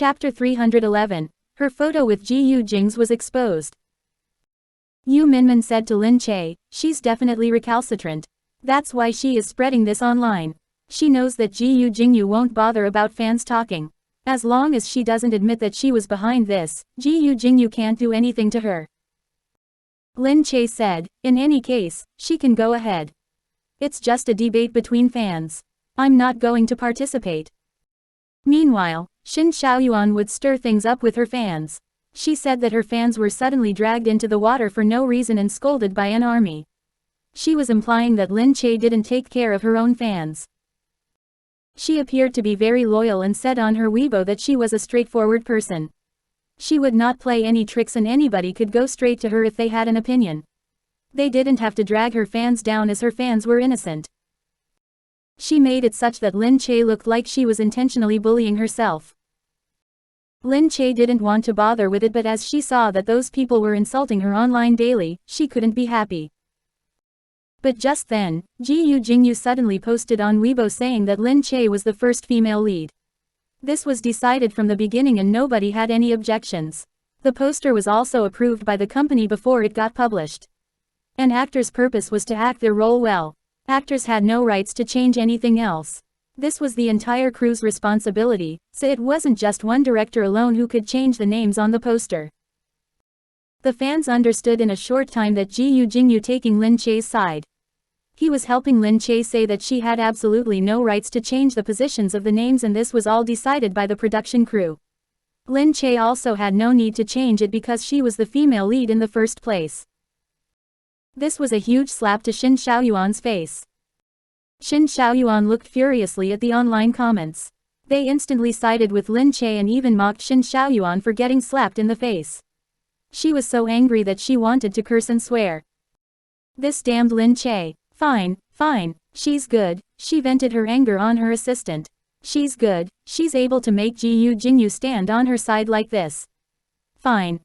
Chapter 311. Her photo with Gu Jingze was exposed. Yu Minmin said to Lin Che, "She's definitely recalcitrant. That's why she is spreading this online. She knows that Gu Jingze won't bother about fans talking. As long as she doesn't admit that she was behind this, Gu Jingze can't do anything to her." Lin Che said, "In any case, she can go ahead. It's just a debate between fans. I'm not going to participate." Meanwhile, Xin Xiaoyuan would stir things up with her fans. She said that her fans were suddenly dragged into the water for no reason and scolded by an army. She was implying that Lin Che didn't take care of her own fans. She appeared to be very loyal and said on her Weibo that she was a straightforward person. She would not play any tricks and anybody could go straight to her if they had an opinion. They didn't have to drag her fans down as her fans were innocent. She made it such that Lin Che looked like she was intentionally bullying herself. Lin Che didn't want to bother with it, but as she saw that those people were insulting her online daily, she couldn't be happy. But just then, Gu Jingze suddenly posted on Weibo saying that Lin Che was the first female lead. This was decided from the beginning and nobody had any objections. The poster was also approved by the company before it got published. An actor's purpose was to act their role well. Actors had no rights to change anything else. This was the entire crew's responsibility, so it wasn't just one director alone who could change the names on the poster. The fans understood in a short time that Gu Jingze taking Lin Che's side. He was helping Lin Che say that she had absolutely no rights to change the positions of the names, and this was all decided by the production crew. Lin Che also had no need to change it because she was the female lead in the first place. This was a huge slap to Xin Xiaoyuan's face. Xin Xiaoyuan looked furiously at the online comments. They instantly sided with Lin Che and even mocked Xin Xiaoyuan for getting slapped in the face. She was so angry that she wanted to curse and swear. This damned Lin Che. Fine, fine, she's good, she vented her anger on her assistant. She's good, she's able to make Gu Jingze stand on her side like this. Fine.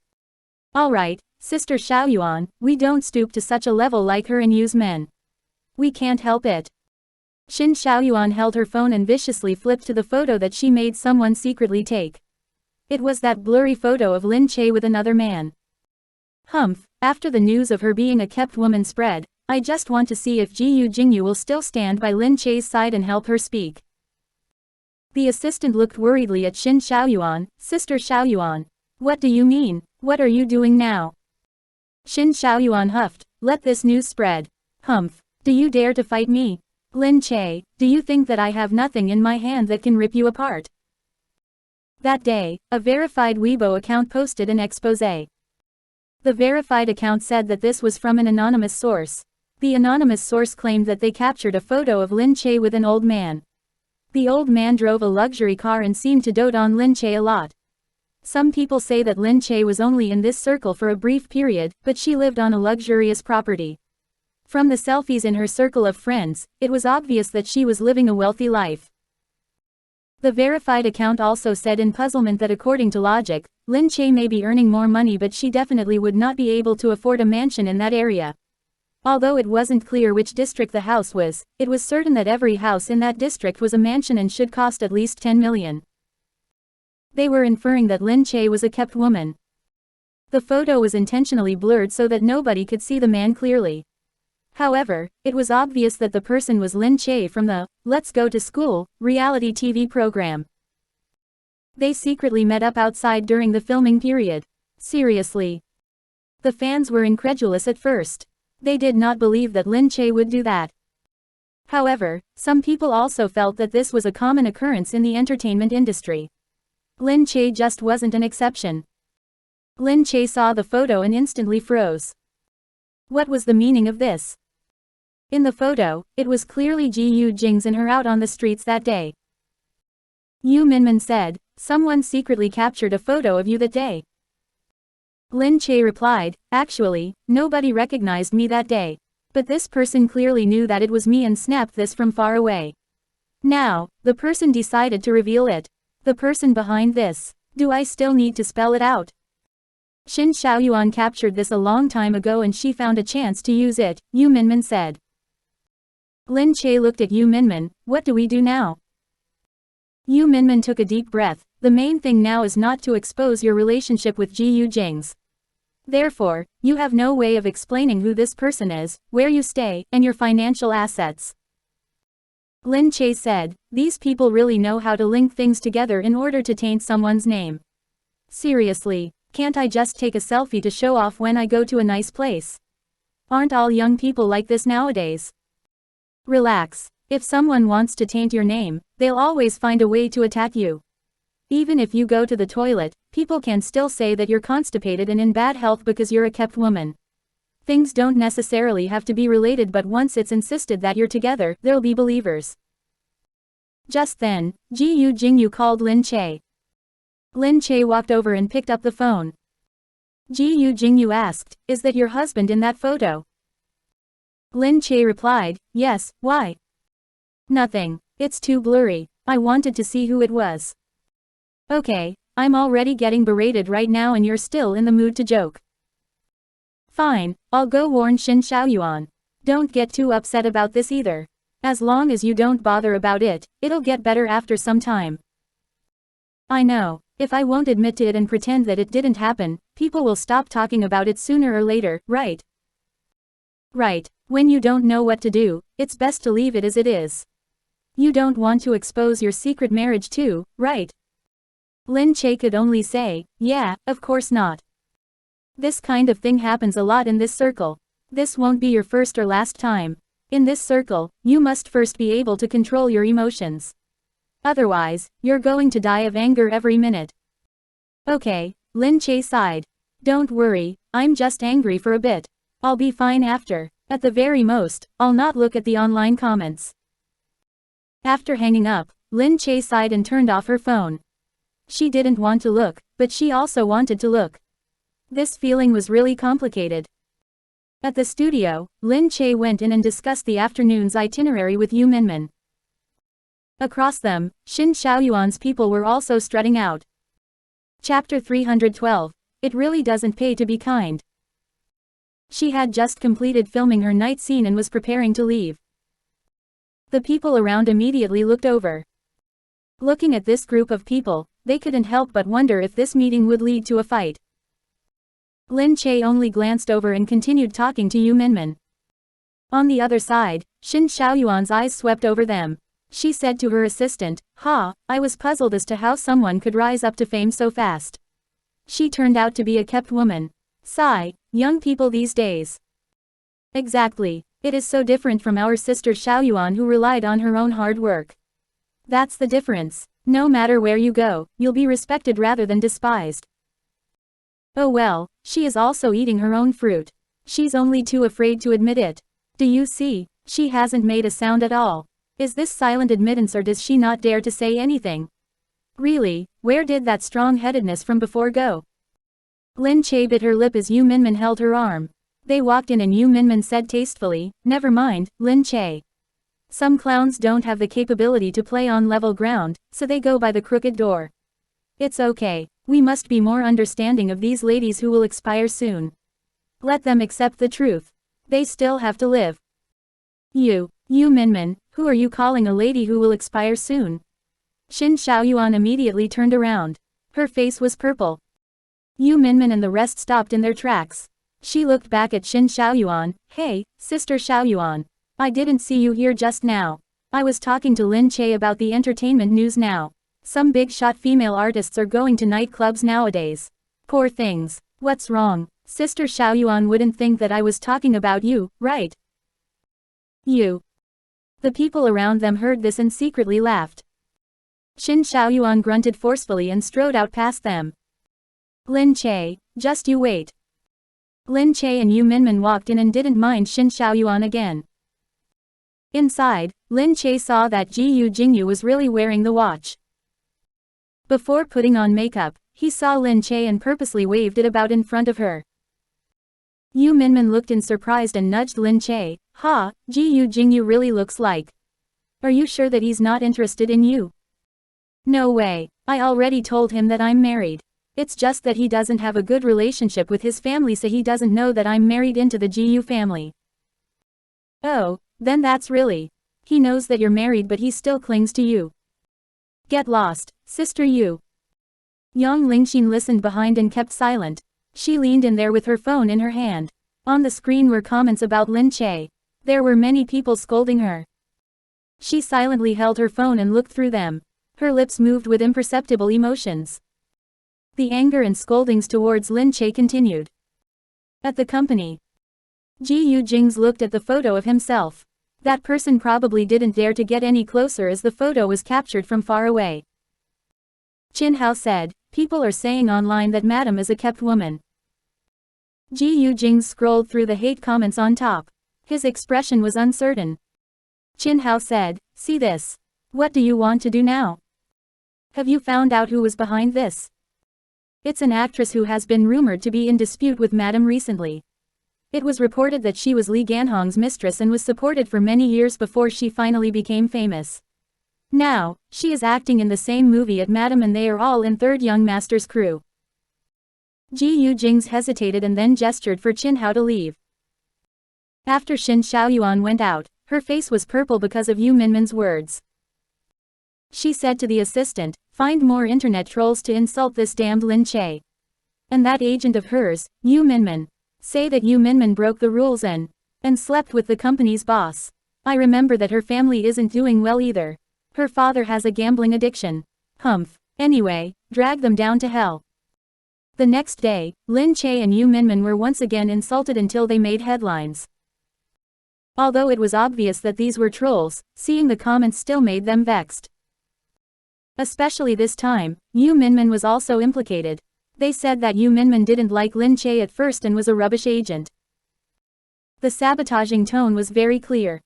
Alright, Sister Xiaoyuan, we don't stoop to such a level like her and use men. We can't help it. Xin Xiaoyuan held her phone and viciously flipped to the photo that she made someone secretly take. It was that blurry photo of Lin Che with another man. Humph, after the news of her being a kept woman spread, I just want to see if Gu Jingze will still stand by Lin Che's side and help her speak. The assistant looked worriedly at Xin Xiaoyuan. Sister Xiaoyuan. What do you mean? What are you doing now? Xin Xiaoyuan huffed. Let this news spread. Humph. Do you dare to fight me? Lin Che, do you think that I have nothing in my hand that can rip you apart? That day, a verified Weibo account posted an exposé. The verified account said that this was from an anonymous source. The anonymous source claimed that they captured a photo of Lin Che with an old man. The old man drove a luxury car and seemed to dote on Lin Che a lot. Some people say that Lin Che was only in this circle for a brief period, but she lived on a luxurious property. From the selfies in her circle of friends, it was obvious that she was living a wealthy life. The verified account also said in puzzlement that according to logic, Lin Che may be earning more money, but she definitely would not be able to afford a mansion in that area. Although it wasn't clear which district the house was, it was certain that every house in that district was a mansion and should cost at least 10 million. They were inferring that Lin Che was a kept woman. The photo was intentionally blurred so that nobody could see the man clearly. However, it was obvious that the person was Lin Che from the Let's Go to School reality TV program. They secretly met up outside during the filming period. Seriously. The fans were incredulous at first. They did not believe that Lin Che would do that. However, some people also felt that this was a common occurrence in the entertainment industry. Lin Che just wasn't an exception. Lin Che saw the photo and instantly froze. What was the meaning of this? In the photo, it was clearly Gu Jingze and her out on the streets that day. Yu Minmin said, "Someone secretly captured a photo of you that day." Lin Che replied, "Actually, nobody recognized me that day. But this person clearly knew that it was me and snapped this from far away. Now, the person decided to reveal it. The person behind this. Do I still need to spell it out?" Xin Xiaoyuan captured this a long time ago and she found a chance to use it, Yu Minmin said. Lin Che looked at Yu Minmin. What do we do now? Yu Minmin took a deep breath. The main thing now is not to expose your relationship with Gu Jingze. Therefore, you have no way of explaining who this person is, where you stay, and your financial assets. Lin Che said, these people really know how to link things together in order to taint someone's name. Seriously, can't I just take a selfie to show off when I go to a nice place? Aren't all young people like this nowadays? Relax. If someone wants to taint your name, they'll always find a way to attack you. Even if you go to the toilet, people can still say that you're constipated and in bad health because you're a kept woman. Things don't necessarily have to be related, but once it's insisted that you're together, there'll be believers. Just then, Gu Jingze called Lin Che. Lin Che walked over and picked up the phone. Gu Jingze asked, is that your husband in that photo? Lin Che replied, yes, why? Nothing. It's too blurry. I wanted to see who it was. Okay, I'm already getting berated right now and you're still in the mood to joke. Fine, I'll go warn Xin Shaoyuan. Don't get too upset about this either. As long as you don't bother about it, it'll get better after some time. I know, if I won't admit to it and pretend that it didn't happen, people will stop talking about it sooner or later, right? Right, when you don't know what to do, it's best to leave it as it is. You don't want to expose your secret marriage too, right? Lin Che could only say, yeah, of course not. This kind of thing happens a lot in this circle. This won't be your first or last time. In this circle, you must first be able to control your emotions. Otherwise, you're going to die of anger every minute. Okay, Lin Che sighed. Don't worry, I'm just angry for a bit. I'll be fine after. At the very most, I'll not look at the online comments. After hanging up, Lin Che sighed and turned off her phone. She didn't want to look, but she also wanted to look. This feeling was really complicated. At the studio, Lin Che went in and discussed the afternoon's itinerary with Yu Minmin. Across them, Xin Shaoyuan's people were also strutting out. Chapter 312. It really doesn't pay to be kind. She had just completed filming her night scene and was preparing to leave. The people around immediately looked over. Looking at this group of people, they couldn't help but wonder if this meeting would lead to a fight. Lin Che only glanced over and continued talking to Yu Minmin. On the other side, Xin Shaoyuan's eyes swept over them. She said to her assistant, I was puzzled as to how someone could rise up to fame so fast. She turned out to be a kept woman. Sigh, young people these days. Exactly, it is so different from our sister Shaoyuan who relied on her own hard work. That's the difference. No matter where you go, you'll be respected rather than despised. Oh well, she is also eating her own fruit. She's only too afraid to admit it. Do you see, she hasn't made a sound at all. Is this silent admittance or does she not dare to say anything? Really, where did that strong-headedness from before go? Lin Che bit her lip as Yu Minmin held her arm. They walked in and Yu Minmin said tastefully, never mind, Lin Che. Some clowns don't have the capability to play on level ground, so they go by the crooked door. It's okay, we must be more understanding of these ladies who will expire soon. Let them accept the truth. They still have to live. Yu Minmin, who are you calling a lady who will expire soon? Xin Shaoyuan immediately turned around. Her face was purple. Yu Minmin and the rest stopped in their tracks. She looked back at Xin Shaoyuan. Hey, Sister Shaoyuan. I didn't see you here just now. I was talking to Lin Che about the entertainment news now. Some big-shot female artists are going to nightclubs nowadays. Poor things. What's wrong? Sister Shaoyuan wouldn't think that I was talking about you, right? You. The people around them heard this and secretly laughed. Xin Shaoyuan grunted forcefully and strode out past them. Lin Che, just you wait. Lin Che and Yu Minmin walked in and didn't mind Xin Shaoyuan again. Inside, Lin Che saw that Gu Jingze was really wearing the watch. Before putting on makeup, he saw Lin Che and purposely waved it about in front of her. Yu Minmin looked in surprised and nudged Lin Che. Gu Jingze really looks like. Are you sure that he's not interested in you? No way, I already told him that I'm married. It's just that he doesn't have a good relationship with his family, so he doesn't know that I'm married into the Gu family. Oh, then that's really. He knows that you're married but he still clings to you. Get lost, Sister Yu. Yang Lingxin listened behind and kept silent. She leaned in there with her phone in her hand. On the screen were comments about Lin Che. There were many people scolding her. She silently held her phone and looked through them. Her lips moved with imperceptible emotions. The anger and scoldings towards Lin Che continued. At the company, Gu Jingze looked at the photo of himself. That person probably didn't dare to get any closer as the photo was captured from far away. Qin Hao said, "People are saying online that Madam is a kept woman." Gu Jingze scrolled through the hate comments on top. His expression was uncertain. Qin Hao said, "See this. What do you want to do now? Have you found out who was behind this? It's an actress who has been rumored to be in dispute with Madam recently. It was reported that she was Li Ganhong's mistress and was supported for many years before she finally became famous. Now, she is acting in the same movie at Madam and they are all in Third Young Master's crew." Gu Jingze hesitated and then gestured for Qin Hao to leave. After Xin Xiaoyuan went out, her face was purple because of Yu Minmin's words. She said to the assistant, "Find more internet trolls to insult this damned Lin Che. And that agent of hers, Yu Minmin. Say that Yu Minmin broke the rules and slept with the company's boss. I remember that her family isn't doing well either. Her father has a gambling addiction. Humph. Anyway, drag them down to hell." The next day, Lin Che and Yu Minmin were once again insulted until they made headlines. Although it was obvious that these were trolls, seeing the comments still made them vexed. Especially this time, Yu Minmin was also implicated. They said that Yu Minmin didn't like Lin Che at first and was a rubbish agent. The sabotaging tone was very clear.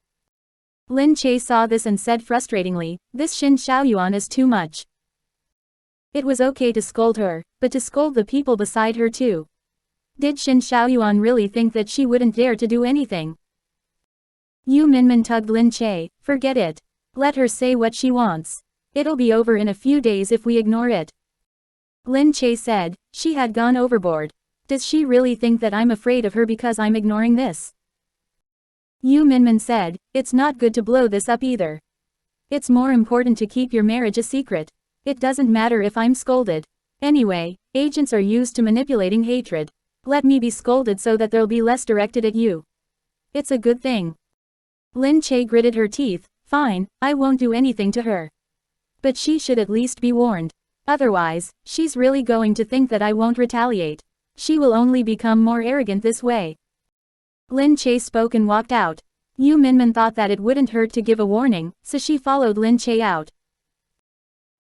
Lin Che saw this and said frustratingly, "This Xin Xiaoyuan is too much." It was okay to scold her, but to scold the people beside her too. Did Xin Xiaoyuan really think that she wouldn't dare to do anything? Yu Minmin tugged Lin Che, "Forget it. Let her say what she wants. It'll be over in a few days if we ignore it." Lin Che said, "She had gone overboard. Does she really think that I'm afraid of her because I'm ignoring this?" Yu Minmin said, "It's not good to blow this up either. It's more important to keep your marriage a secret. It doesn't matter if I'm scolded. Anyway, agents are used to manipulating hatred. Let me be scolded so that they'll be less directed at you. It's a good thing." Lin Che gritted her teeth, "Fine, I won't do anything to her. But she should at least be warned. Otherwise, she's really going to think that I won't retaliate. She will only become more arrogant this way." Lin Che spoke and walked out. Yu Minmin thought that it wouldn't hurt to give a warning, so she followed Lin Che out.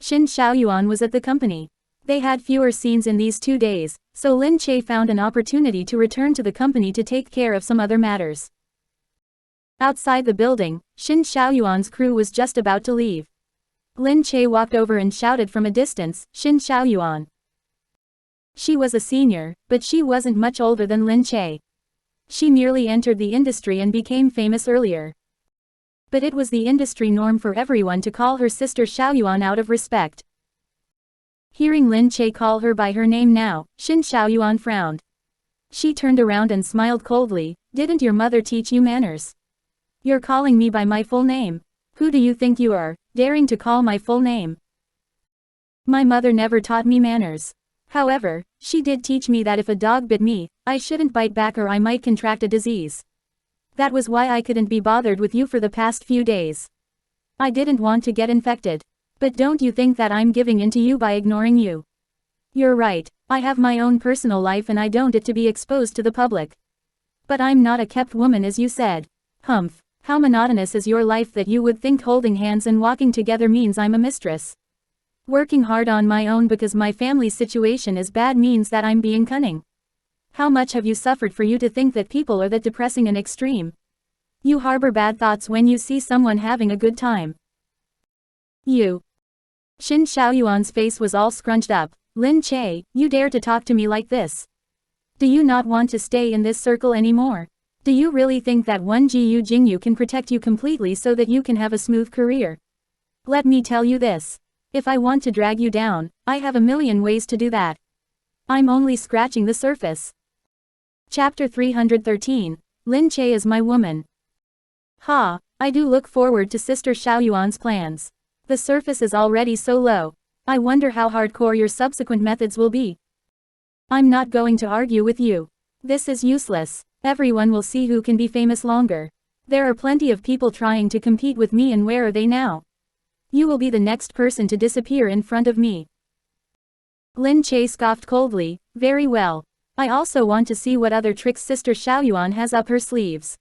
Xin Xiaoyuan was at the company. They had fewer scenes in these 2 days, so Lin Che found an opportunity to return to the company to take care of some other matters. Outside the building, Xin Xiaoyuan's crew was just about to leave. Lin Che walked over and shouted from a distance, "Xin Xiaoyuan." She was a senior, but she wasn't much older than Lin Che. She merely entered the industry and became famous earlier. But it was the industry norm for everyone to call her sister Xiaoyuan out of respect. Hearing Lin Che call her by her name now, Xin Xiaoyuan frowned. She turned around and smiled coldly, "Didn't your mother teach you manners? You're calling me by my full name. Who do you think you are, daring to call my full name?" "My mother never taught me manners. However, she did teach me that if a dog bit me, I shouldn't bite back or I might contract a disease. That was why I couldn't be bothered with you for the past few days. I didn't want to get infected. But don't you think that I'm giving in to you by ignoring you? You're right, I have my own personal life and I don't want it to be exposed to the public. But I'm not a kept woman as you said. Humph, how monotonous is your life that you would think holding hands and walking together means I'm a mistress. Working hard on my own because my family's situation is bad means that I'm being cunning. How much have you suffered for you to think that people are that depressing and extreme? You harbor bad thoughts when you see someone having a good time. You." Xin Xiaoyuan's face was all scrunched up. "Lin Che, you dare to talk to me like this? Do you not want to stay in this circle anymore? Do you really think that one Gu Jingyu can protect you completely so that you can have a smooth career? Let me tell you this. If I want to drag you down, I have a million ways to do that. I'm only scratching the surface." Chapter 313, Lin Che is my woman. Ha, I do look forward to Sister Xiaoyuan's plans. The surface is already so low. I wonder how hardcore your subsequent methods will be. I'm not going to argue with you. This is useless. Everyone will see who can be famous longer. There are plenty of people trying to compete with me, and where are they now? You will be the next person to disappear in front of me. Lin Che scoffed coldly. Very well. I also want to see what other tricks Sister Xiaoyuan has up her sleeves.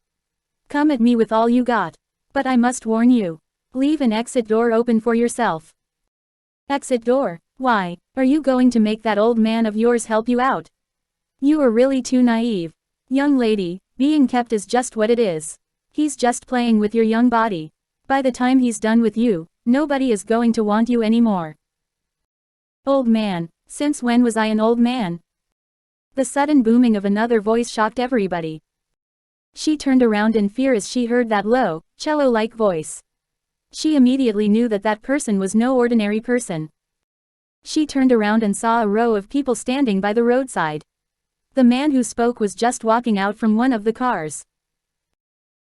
Come at me with all you got. But I must warn you. Leave an exit door open for yourself. Exit door? Why, are you going to make that old man of yours help you out? You are really too naive. Young lady, being kept is just what it is. He's just playing with your young body. By the time he's done with you, nobody is going to want you anymore. Old man, since when was I an old man? The sudden booming of another voice shocked everybody. She turned around in fear as she heard that low, cello-like voice. She immediately knew that that person was no ordinary person. She turned around and saw a row of people standing by the roadside. The man who spoke was just walking out from one of the cars.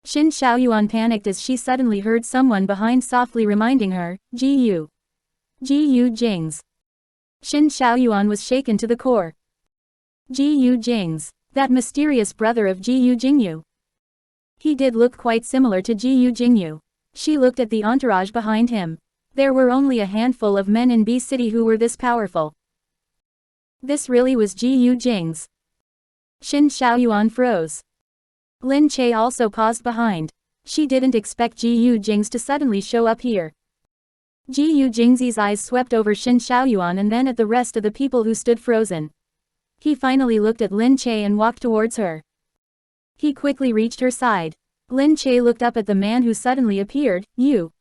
Xin Xiaoyuan panicked as she suddenly heard someone behind softly reminding her, Gu Jingze. Xin Xiaoyuan was shaken to the core. Gu Jingze, that mysterious brother of Gu Jingyu. He did look quite similar to Gu Jingyu. She looked at the entourage behind him. There were only a handful of men in B City who were this powerful. This really was Gu Jingze. Xin Xiaoyuan froze. Lin Che also paused behind. She didn't expect Gu Jingze to suddenly show up here. Gu Jingze's eyes swept over Xin Xiaoyuan and then at the rest of the people who stood frozen. He finally looked at Lin Che and walked towards her. He quickly reached her side. Lin Che looked up at the man who suddenly appeared. You.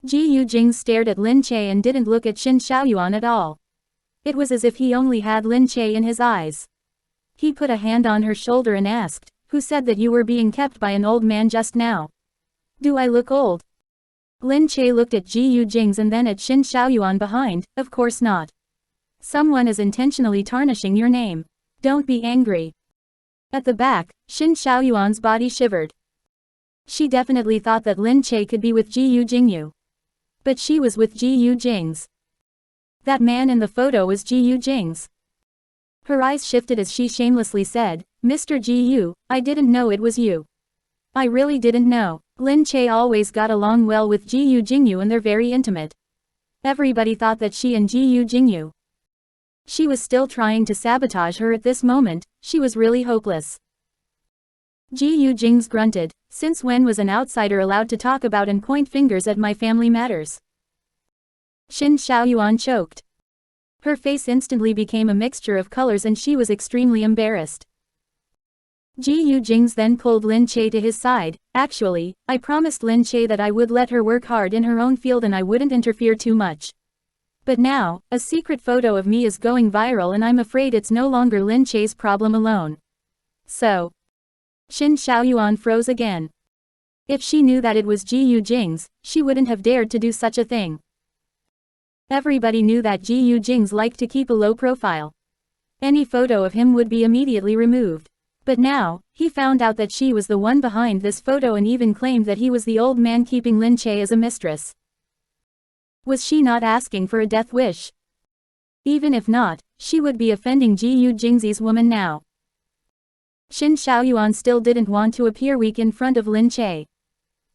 Gu Jingze stared at Lin Che and didn't look at Xin Xiaoyuan at all. It was as if he only had Lin Che in his eyes. He put a hand on her shoulder and asked, who said that you were being kept by an old man just now? Do I look old? Lin Che looked at Gu Jingze and then at Xin Xiaoyuan behind. Of course not. Someone is intentionally tarnishing your name. Don't be angry. At the back, Xin Xiaoyuan's body shivered. She definitely thought that Lin Che could be with Gu Jingyu. But she was with Gu Jingze. That man in the photo was Gu Jingze. Her eyes shifted as she shamelessly said, Mr. Gu, I didn't know it was you. I really didn't know. Lin Che always got along well with Gu Jingyu and they're very intimate. Everybody thought that she and Gu Jingyu. She was still trying to sabotage her at this moment. She was really hopeless. Gu Jingze grunted. Since when was an outsider allowed to talk about and point fingers at my family matters? Xin Xiaoyuan choked. Her face instantly became a mixture of colors and she was extremely embarrassed. Gu Jingze then pulled Lin Che to his side. Actually, I promised Lin Che that I would let her work hard in her own field and I wouldn't interfere too much. But now, a secret photo of me is going viral and I'm afraid it's no longer Lin Che's problem alone. So. Xin Xiaoyuan froze again. If she knew that it was Gu Jingze, she wouldn't have dared to do such a thing. Everybody knew that Gu Jingze liked to keep a low profile. Any photo of him would be immediately removed. But now, he found out that she was the one behind this photo and even claimed that he was the old man keeping Lin Che as a mistress. Was she not asking for a death wish? Even if not, she would be offending Gu Jingze's woman now. Xin Xiaoyuan still didn't want to appear weak in front of Lin Che.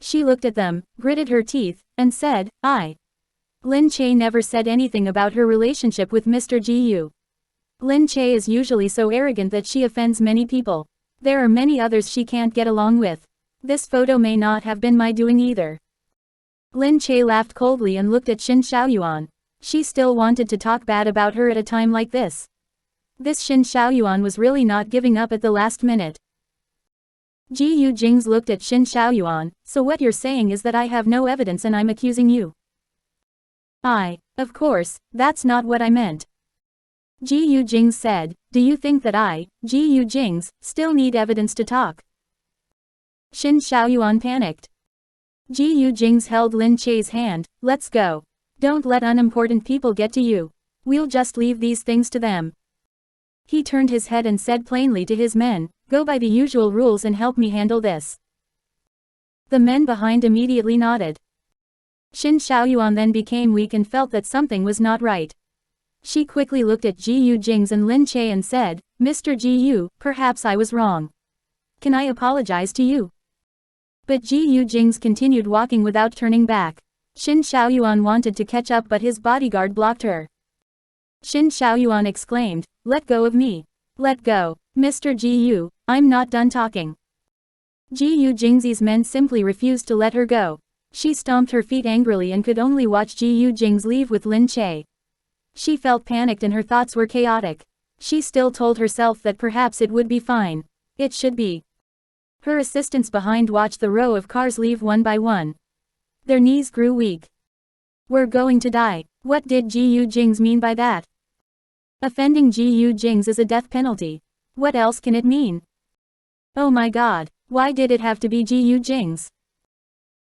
She looked at them, gritted her teeth, and said, Lin Che never said anything about her relationship with Mr. Gu. Lin Che is usually so arrogant that she offends many people. There are many others she can't get along with. This photo may not have been my doing either. Lin Che laughed coldly and looked at Xin Xiaoyuan. She still wanted to talk bad about her at a time like this. This Xin Xiaoyuan was really not giving up at the last minute. Gu Jingze looked at Xin Xiaoyuan. So what you're saying is that I have no evidence and I'm accusing you? Of course, that's not what I meant. Gu Jingze said, do you think that I, Gu Jingze, still need evidence to talk? Xin Xiaoyuan panicked. Gu Jingze held Lin Che's hand. Let's go. Don't let unimportant people get to you. We'll just leave these things to them. He turned his head and said plainly to his men, go by the usual rules and help me handle this. The men behind immediately nodded. Shin Xiaoyuan then became weak and felt that something was not right. She quickly looked at Gu Jingze and Lin Che and said, Mr. Gu, perhaps I was wrong. Can I apologize to you? But Gu Jingze continued walking without turning back. Shin Xiaoyuan wanted to catch up but his bodyguard blocked her. Shin Xiaoyuan exclaimed, let go of me. Let go, Mr. Gu, I'm not done talking. Gu Jingze's men simply refused to let her go. She stomped her feet angrily and could only watch Gu Jingze leave with Lin Che. She felt panicked and her thoughts were chaotic. She still told herself that perhaps it would be fine. It should be. Her assistants behind watched the row of cars leave one by one. Their knees grew weak. We're going to die. What did Gu Jingze mean by that? Offending Gu Jingze is a death penalty. What else can it mean? Oh my god, why did it have to be Gu Jingze?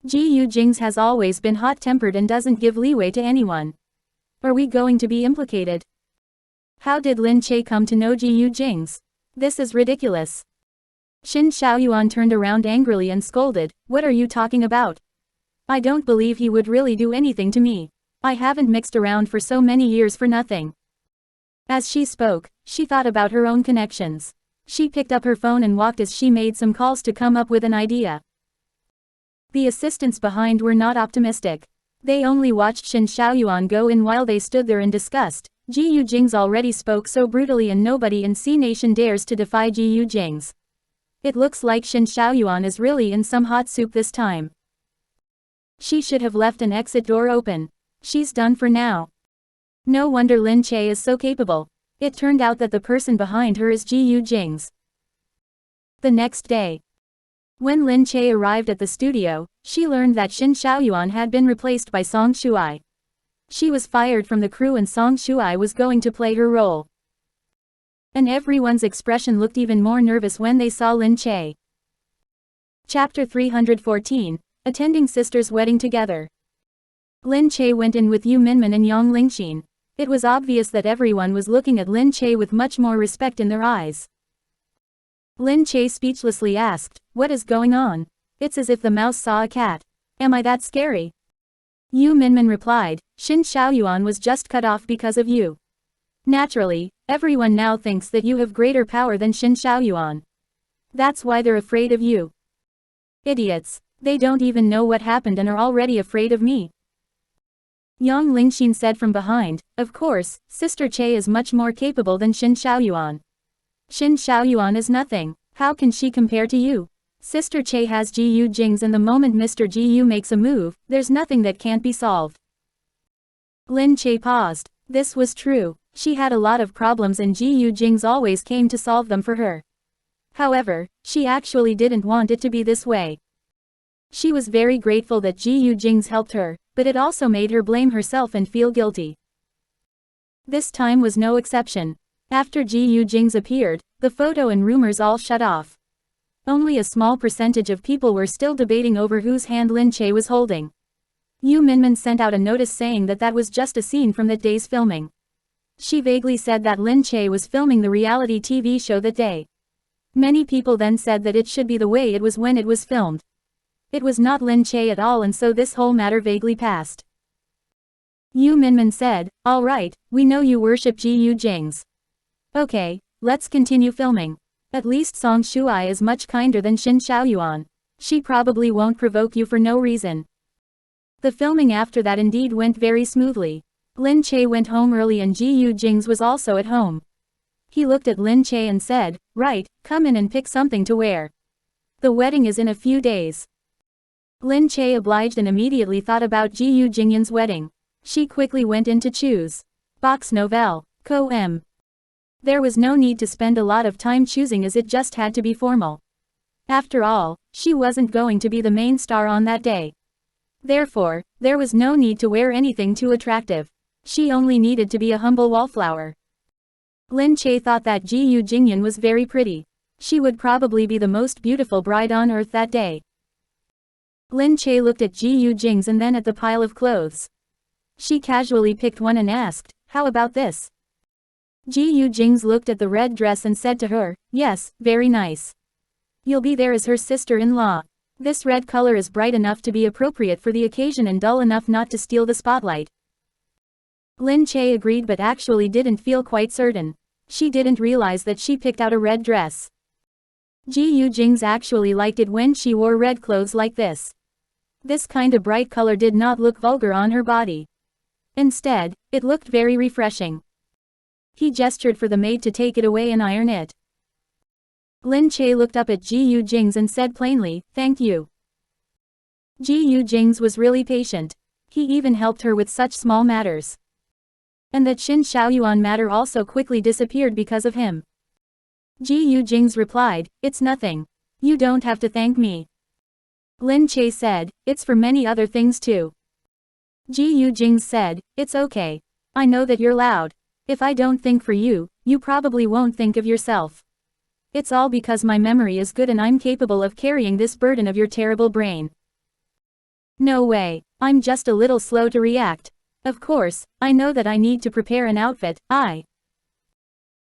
Gu Jingze has always been hot-tempered and doesn't give leeway to anyone. Are we going to be implicated? How did Lin Che come to know Gu Jingze? This is ridiculous. Shin Xiaoyuan turned around angrily and scolded, what are you talking about? I don't believe he would really do anything to me. I haven't mixed around for so many years for nothing. As she spoke, she thought about her own connections. She picked up her phone and walked as she made some calls to come up with an idea. The assistants behind were not optimistic. They only watched Shin Xiaoyuan go in while they stood there in disgust. Gu Jingze already spoke so brutally and nobody in C Nation dares to defy Gu Jingze. It looks like Shin Xiaoyuan is really in some hot soup this time. She should have left an exit door open. She's done for now. No wonder Lin Che is so capable. It turned out that the person behind her is Gu Jingze. The next day, when Lin Che arrived at the studio, she learned that Shin Xiaoyuan had been replaced by Song Shuai. She was fired from the crew and Song Shuai was going to play her role. And everyone's expression looked even more nervous when they saw Lin Che. Chapter 314, Attending Sisters' Wedding Together. Lin Che went in with Yu Minmin and Yang Lingxin. It was obvious that everyone was looking at Lin Che with much more respect in their eyes. Lin Che speechlessly asked, what is going on? It's as if the mouse saw a cat. Am I that scary? Yu Minmin replied, Shin Xiaoyuan was just cut off because of you. Naturally, everyone now thinks that you have greater power than Shin Xiaoyuan. That's why they're afraid of you. Idiots. They don't even know what happened and are already afraid of me. Yang Lingxin said from behind, of course, Sister Che is much more capable than Shin Xiaoyuan. Shin Xiaoyuan is nothing. How can she compare to you? Sister Che has Gu Jingze and the moment Mr. Gu makes a move, there's nothing that can't be solved. Lin Che paused. This was true. She had a lot of problems and Gu Jingze always came to solve them for her. However, she actually didn't want it to be this way. She was very grateful that Gu Jingze helped her, but it also made her blame herself and feel guilty. This time was no exception. After Gu Jingze appeared, the photo and rumors all shut off. Only a small percentage of people were still debating over whose hand Lin Che was holding. Yu Minmin sent out a notice saying that that was just a scene from that day's filming. She vaguely said that Lin Che was filming the reality TV show that day. Many people then said that it should be the way it was when it was filmed. It was not Lin Che at all and so this whole matter vaguely passed. Yu Minmin said, all right, we know you worship Gu Jingze. Okay, let's continue filming. At least Song Shuai is much kinder than Shin Xiaoyuan. She probably won't provoke you for no reason. The filming after that indeed went very smoothly. Lin Che went home early and Gu Jingze was also at home. He looked at Lin Che and said, right, come in and pick something to wear. The wedding is in a few days. Lin Che obliged and immediately thought about Gu Jingyan's wedding. She quickly went in to choose. Box Novelle. Co-M. There was no need to spend a lot of time choosing as it just had to be formal. After all, she wasn't going to be the main star on that day. Therefore, there was no need to wear anything too attractive. She only needed to be a humble wallflower. Lin Che thought that Gu Jingyan was very pretty. She would probably be the most beautiful bride on earth that day. Lin Che looked at Gu Jingze and then at the pile of clothes. She casually picked one and asked, how about this? Gu Jingze looked at the red dress and said to her, yes, very nice. You'll be there as her sister-in-law. This red color is bright enough to be appropriate for the occasion and dull enough not to steal the spotlight. Lin Che agreed but actually didn't feel quite certain. She didn't realize that she picked out a red dress. Gu Jingze actually liked it when she wore red clothes like this. This kind of bright color did not look vulgar on her body. Instead, it looked very refreshing. He gestured for the maid to take it away and iron it. Lin Che looked up at Gu Jingze and said plainly, "Thank you." Gu Jingze was really patient. He even helped her with such small matters. And the Qin Shaoyuan matter also quickly disappeared because of him. Gu Jingze replied, "It's nothing. You don't have to thank me." Lin Che said, "It's for many other things too." Gu Jingze said, "It's okay. I know that you're loud. If I don't think for you, you probably won't think of yourself. It's all because my memory is good and I'm capable of carrying this burden of your terrible brain." "No way, I'm just a little slow to react. Of course, I know that I need to prepare an outfit,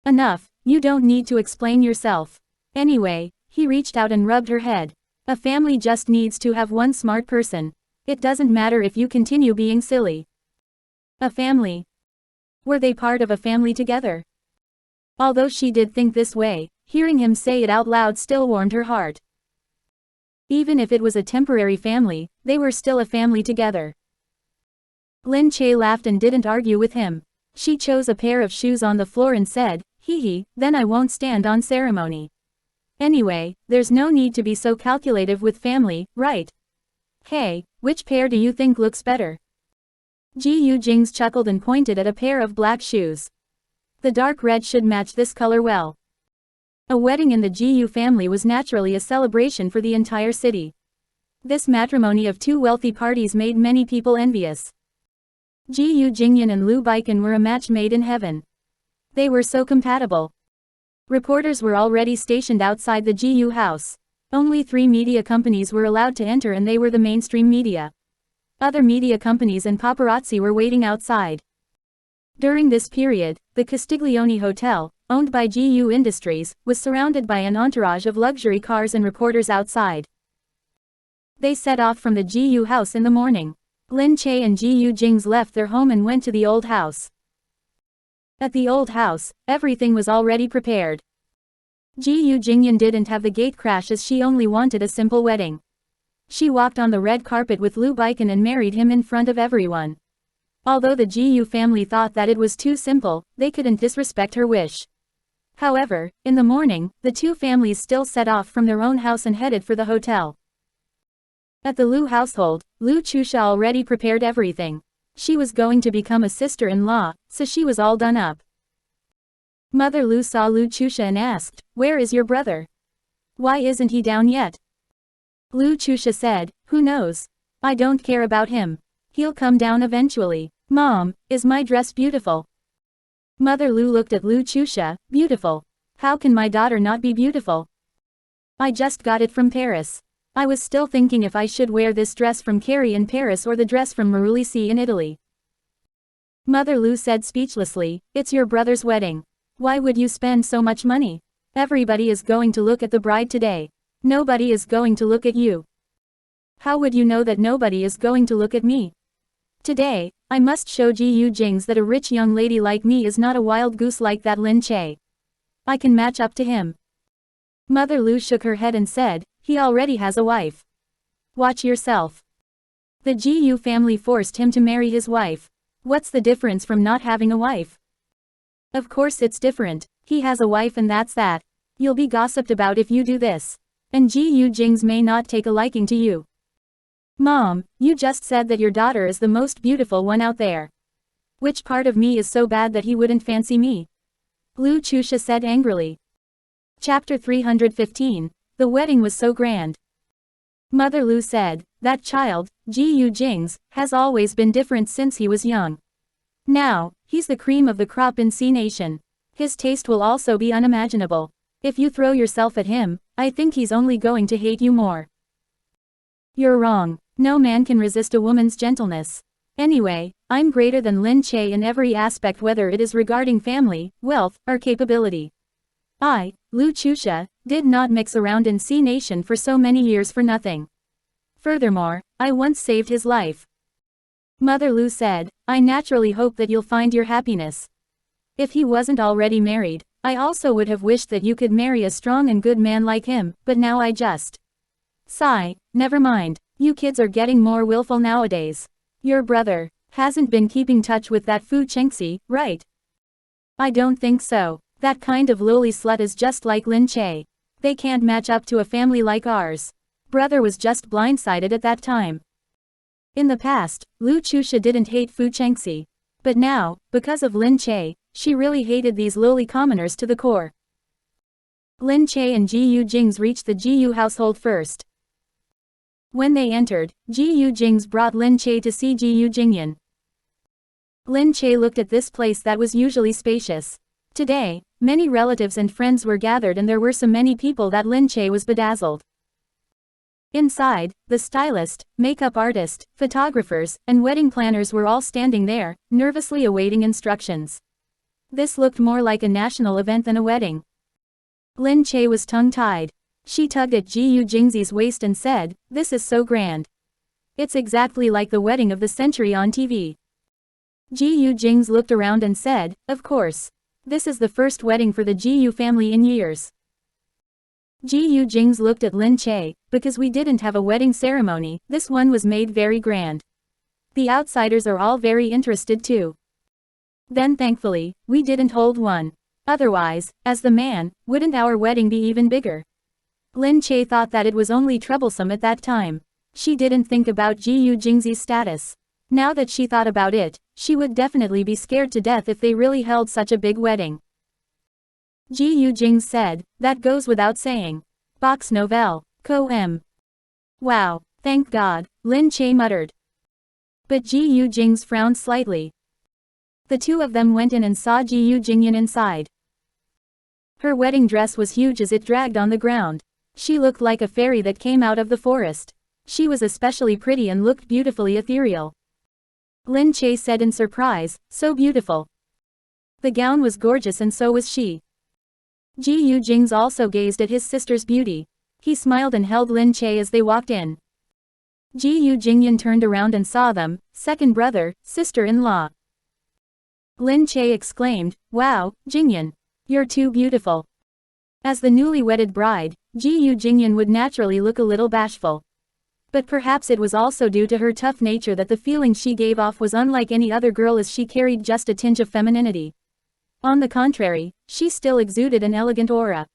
Enough, you don't need to explain yourself. Anyway," he reached out and rubbed her head. "A family just needs to have one smart person. It doesn't matter if you continue being silly." A family. Were they part of a family together? Although she did think this way, hearing him say it out loud still warmed her heart. Even if it was a temporary family, they were still a family together. Lin Che laughed and didn't argue with him. She chose a pair of shoes on the floor and said, "Hee, then I won't stand on ceremony. Anyway, there's no need to be so calculative with family, right? Hey, which pair do you think looks better?" Gu Jingze chuckled and pointed at a pair of black shoes. The dark red should match this color well. A wedding in the Gu family was naturally a celebration for the entire city. This matrimony of two wealthy parties made many people envious. Gu Jingyan and Lu Baikan were a match made in heaven. They were so compatible. Reporters were already stationed outside the Gu house. Only 3 media companies were allowed to enter and they were the mainstream media. Other media companies and paparazzi were waiting outside. During this period, the Castiglione Hotel, owned by Gu Industries, was surrounded by an entourage of luxury cars and reporters outside. They set off from the Gu house in the morning. Lin Che and Gu Jingze left their home and went to the old house. At the old house, everything was already prepared. Gu Jingyan didn't have the gate crash as she only wanted a simple wedding. She walked on the red carpet with Lu Baikan and married him in front of everyone. Although the Gu family thought that it was too simple, they couldn't disrespect her wish. However, in the morning, the two families still set off from their own house and headed for the hotel. At the Lu household, Lu Chusha already prepared everything. She was going to become a sister-in-law, so she was all done up. Mother Lu saw Lu Chusha and asked, "Where is your brother? Why isn't he down yet?" Lu Chusha said, "Who knows? I don't care about him. He'll come down eventually." "Mom, is my dress beautiful?" Mother Lu looked at Lu Chusha, "Beautiful? How can my daughter not be beautiful? I just got it from Paris. I was still thinking if I should wear this dress from Carrie in Paris or the dress from Marulici in Italy." Mother Lu said speechlessly, "It's your brother's wedding. Why would you spend so much money? Everybody is going to look at the bride today. Nobody is going to look at you." "How would you know that nobody is going to look at me? Today, I must show Gu Jingze that a rich young lady like me is not a wild goose like that Lin Che. I can match up to him." Mother Lu shook her head and said, "He already has a wife. Watch yourself." The Gu family forced him to marry his wife. What's the difference from not having a wife? Of course it's different. He has a wife and that's that. You'll be gossiped about if you do this. And Gu Jingze may not take a liking to you. "Mom, you just said that your daughter is the most beautiful one out there. Which part of me is so bad that he wouldn't fancy me?" Lu Chusha said angrily. Chapter 315. The wedding was so grand. Mother Lu said, "That child, Gu Jingze, has always been different since he was young. Now, he's the cream of the crop in C Nation. His taste will also be unimaginable. If you throw yourself at him, I think he's only going to hate you more." "You're wrong. No man can resist a woman's gentleness. Anyway, I'm greater than Lin Che in every aspect, whether it is regarding family, wealth, or capability. I, Lu Chusha, did not mix around in C Nation for so many years for nothing. Furthermore, I once saved his life. Mother Lu said, I naturally hope that you'll find your happiness. If he wasn't already married, I also would have wished that you could marry a strong and good man like him, but now I just sigh. Never mind, you kids are getting more willful nowadays. Your brother hasn't been keeping touch with that Gu Jingze, right? I don't think so. That kind of lowly slut is just like Lin Che. They can't match up to a family like ours. Brother was just blindsided at that time. In the past, Lu Chusha didn't hate Gu Jingze. But now, because of Lin Che, she really hated these lowly commoners to the core. Lin Che and Gu Jingze reached the Gu household first. When they entered, Gu Jingze brought Lin Che to see Gu Jingyan. Lin Che looked at this place that was usually spacious. Today, many relatives and friends were gathered and there were so many people that Lin Che was bedazzled. Inside, the stylist, makeup artist, photographers, and wedding planners were all standing there, nervously awaiting instructions. This looked more like a national event than a wedding. Lin Che was tongue-tied. She tugged at Gu Jingze's waist and said, "This is so grand. It's exactly like the wedding of the century on TV." Gu Jingze looked around and said, "Of course. This is the first wedding for the Gu family in years." Gu Jingze looked at Lin Che, "Because we didn't have a wedding ceremony, this one was made very grand. The outsiders are all very interested too. Then thankfully, we didn't hold one. Otherwise, as the man, wouldn't our wedding be even bigger?" Lin Che thought that it was only troublesome at that time. She didn't think about Gu Jingze's status. Now that she thought about it, she would definitely be scared to death if they really held such a big wedding. Gu Jingze said, "That goes without saying. Box Nouvelle. Co-em." "Wow, thank God," Lin Che muttered. But Gu Jingze frowned slightly. The two of them went in and saw Gu Jingyan inside. Her wedding dress was huge as it dragged on the ground. She looked like a fairy that came out of the forest. She was especially pretty and looked beautifully ethereal. Lin Che said in surprise, "So beautiful." The gown was gorgeous and so was she. Gu Jingze also gazed at his sister's beauty. He smiled and held Lin Che as they walked in. Gu Jingyan turned around and saw them, second brother, sister-in-law. Lin Che exclaimed, "Wow, Jingyan. You're too beautiful." As the newly wedded bride, Gu Jingyan would naturally look a little bashful. But perhaps it was also due to her tough nature that the feeling she gave off was unlike any other girl, as she carried just a tinge of femininity. On the contrary, she still exuded an elegant aura.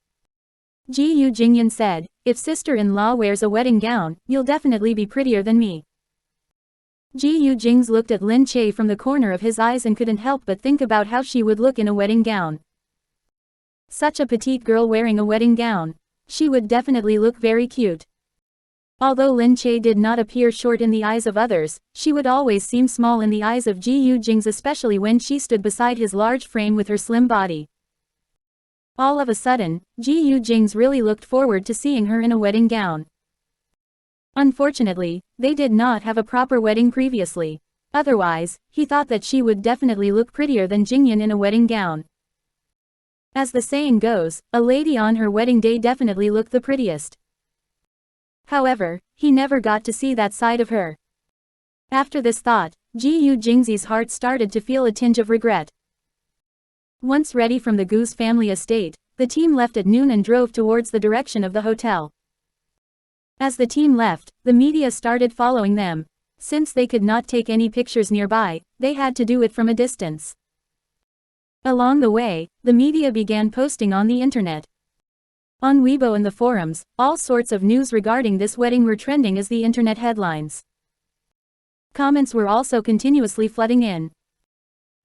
Gu Jingyan said, "If sister-in-law wears a wedding gown, you'll definitely be prettier than me." Gu Jingze looked at Lin Che from the corner of his eyes and couldn't help but think about how she would look in a wedding gown. Such a petite girl wearing a wedding gown. She would definitely look very cute. Although Lin Che did not appear short in the eyes of others, she would always seem small in the eyes of Gu Jingze, especially when she stood beside his large frame with her slim body. All of a sudden, Gu Jingze really looked forward to seeing her in a wedding gown. Unfortunately, they did not have a proper wedding previously. Otherwise, he thought that she would definitely look prettier than Jingyan in a wedding gown. As the saying goes, a lady on her wedding day definitely looked the prettiest. However, he never got to see that side of her. After this thought, Gu Jingze's heart started to feel a tinge of regret. Once ready from the Gu's family estate, the team left at noon and drove towards the direction of the hotel. As the team left, the media started following them. Since they could not take any pictures nearby, they had to do it from a distance. Along the way, the media began posting on the internet. On Weibo and the forums, all sorts of news regarding this wedding were trending as the internet headlines. Comments were also continuously flooding in.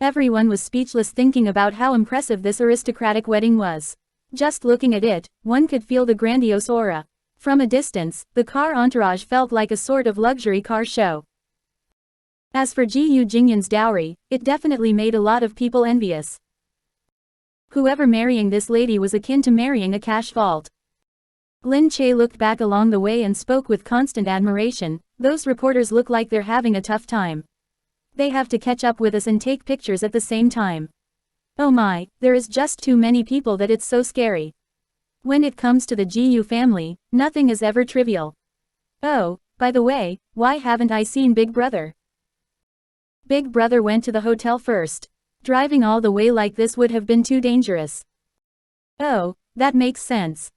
Everyone was speechless, thinking about how impressive this aristocratic wedding was. Just looking at it, one could feel the grandiose aura. From a distance, the car entourage felt like a sort of luxury car show. As for Gu Jingyan's dowry, it definitely made a lot of people envious. Whoever marrying this lady was akin to marrying a cash vault. Lin Che looked back along the way and spoke with constant admiration. "Those reporters look like they're having a tough time. They have to catch up with us and take pictures at the same time. Oh my, there is just too many people that it's so scary. When it comes to the Gu family, nothing is ever trivial." "Oh, By the way, why haven't I seen Big Brother? Big Brother went to the hotel first. Driving all the way like this would have been too dangerous. Oh, that makes sense.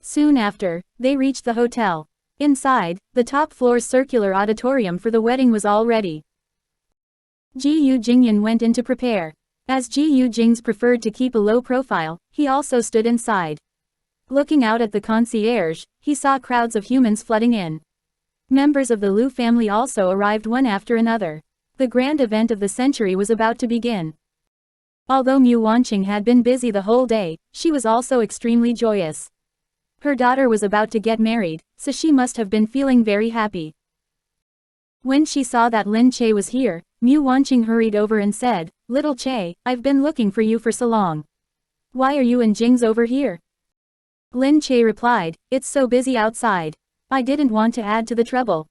Soon after, they reached the hotel. Inside, the top floor's circular auditorium for the wedding was all ready. Gu Jingze went in to prepare. As Gu Jingze preferred to keep a low profile, he also stood inside. Looking out at the concierge, he saw crowds of humans flooding in. Members of the Lu family also arrived one after another. The grand event of the century was about to begin. Although Mu Wanqing had been busy the whole day, she was also extremely joyous. Her daughter was about to get married, so she must have been feeling very happy. When she saw that Lin Che was here, Mu Wanqing hurried over and said, "Little Che, I've been looking for you for so long. Why are you and Jingze over here?" Lin Che replied, "It's so busy outside. I didn't want to add to the trouble."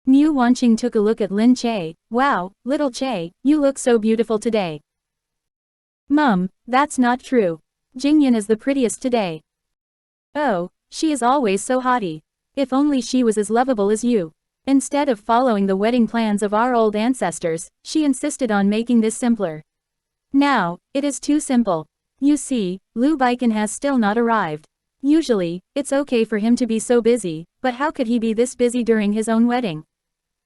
Mu Wanqing took a look at Lin Che. "Wow, little Che, you look so beautiful today." "Mum, that's not true. Jingyan is the prettiest today." "Oh, she is always so haughty. If only she was as lovable as you." Instead of following the wedding plans of our old ancestors, she insisted on making this simpler. "Now, it is too simple. You see, Lu Baikan has still not arrived. Usually, it's okay for him to be so busy, but how could he be this busy during his own wedding?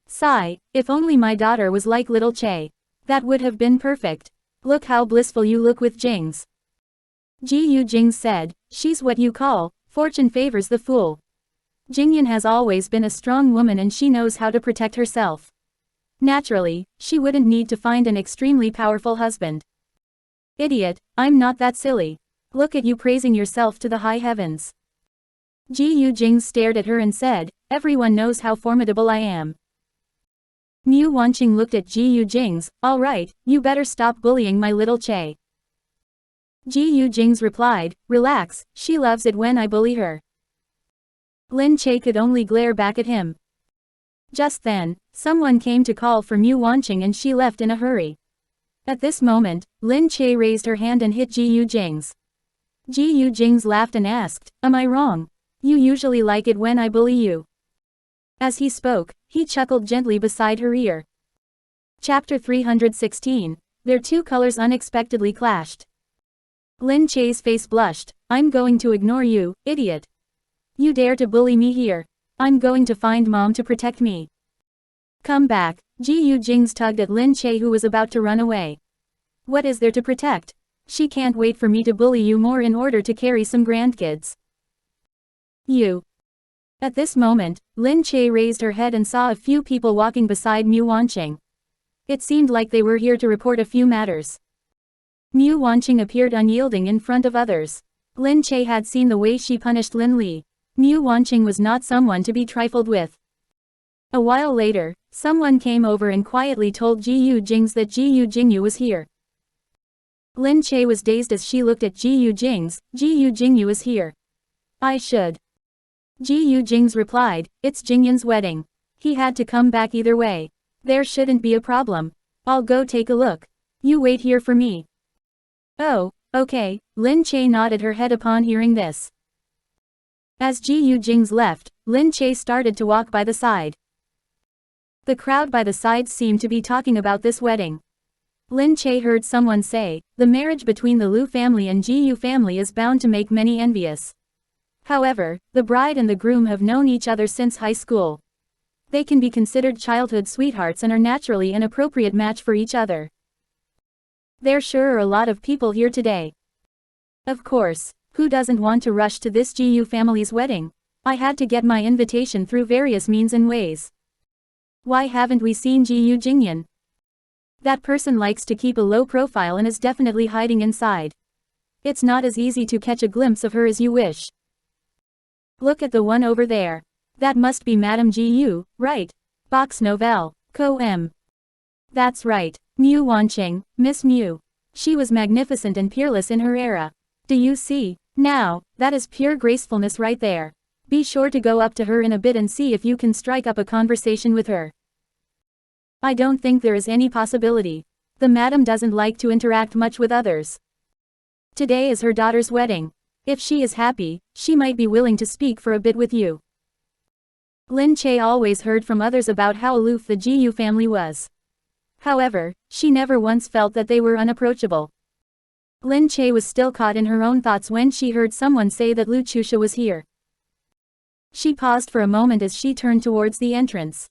Sigh, if only my daughter was like little Che. That would have been perfect. Look how blissful you look with Jingze." Gu Jingze said, "She's what you call, fortune favors the fool. Jingyan has always been a strong woman and she knows how to protect herself. Naturally, she wouldn't need to find an extremely powerful husband." "Idiot, I'm not that silly. Look at you praising yourself to the high heavens." Gu Jingze stared at her and said, "Everyone knows how formidable I am." Mu Wanqing looked at Gu Jingze. "All right, you better stop bullying my little Che." Gu Jingze replied, "Relax, she loves it when I bully her." Lin Che could only glare back at him. Just then, someone came to call for Mu Wanqing and she left in a hurry. At this moment, Lin Che raised her hand and hit Gu Jingze. Gu Jingze laughed and asked, "Am I wrong? You usually like it when I bully you." As he spoke, he chuckled gently beside her ear. Chapter 316. Their two colors unexpectedly clashed. Lin Che's face blushed. "I'm going to ignore you, idiot. You dare to bully me here. I'm going to find Mom to protect me." "Come back." Gu Jingze tugged at Lin Che who was about to run away. "What is there to protect? She can't wait for me to bully you more in order to carry some grandkids." "You." At this moment, Lin Che raised her head and saw a few people walking beside Mu Wanqing. It seemed like they were here to report a few matters. Mu Wanqing appeared unyielding in front of others. Lin Che had seen the way she punished Lin Li. Mu Wanqing was not someone to be trifled with. A while later, someone came over and quietly told Gu Jingze that Gu Jingze was here. Lin Che was dazed as she looked at Gu Jingze. "Gu Jingze is here. I should." Gu Jingze replied, "It's Jingyan's wedding. He had to come back either way. There shouldn't be a problem. I'll go take a look. You wait here for me." "Oh, okay." Lin Che nodded her head upon hearing this. As Gu Jingze left, Lin Che started to walk by the side. The crowd by the sides seemed to be talking about this wedding. Lin Che heard someone say, "The marriage between the Lu family and Gu family is bound to make many envious." However, the bride and the groom have known each other since high school. They can be considered childhood sweethearts and are naturally an appropriate match for each other. There sure are a lot of people here today. Of course, who doesn't want to rush to this Gu family's wedding? I had to get my invitation through various means and ways. Why haven't we seen Gu Jingyan? That person likes to keep a low profile and is definitely hiding inside. It's not as easy to catch a glimpse of her as you wish. Look at the one over there. That must be Madame Gu, right? Box Novelle. Co-M. That's right. Mu Wanqing, Miss Mu. She was magnificent and peerless in her era. Do you see? Now, that is pure gracefulness right there. Be sure to go up to her in a bit and see if you can strike up a conversation with her. I don't think there is any possibility. The madam doesn't like to interact much with others. Today is her daughter's wedding. If she is happy, she might be willing to speak for a bit with you. Lin Che always heard from others about how aloof the Gu family was. However, she never once felt that they were unapproachable. Lin Che was still caught in her own thoughts when she heard someone say that Lu Chusha was here. She paused for a moment as she turned towards the entrance.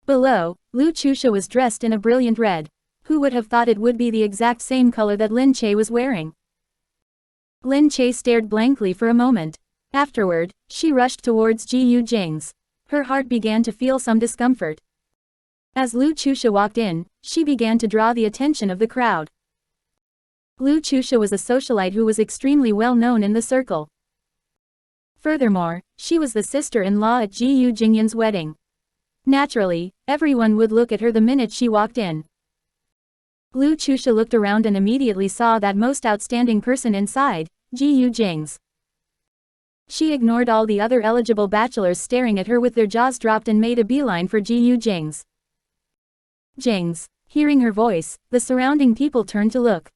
Below, Lu Chusha was dressed in a brilliant red. Who would have thought it would be the exact same color that Lin Che was wearing? Lin Che stared blankly for a moment. Afterward, she rushed towards Gu Jingze. Her heart began to feel some discomfort. As Lu Chusha walked in, she began to draw the attention of the crowd. Lu Chusha was a socialite who was extremely well known in the circle. Furthermore, she was the sister-in-law at Gu Jingyan's wedding. Naturally, everyone would look at her the minute she walked in. Lu Chusha looked around and immediately saw that most outstanding person inside, Gu Jingze. She ignored all the other eligible bachelors staring at her with their jaws dropped and made a beeline for Gu Jingze. Jingze. Hearing her voice, the surrounding people turned to look.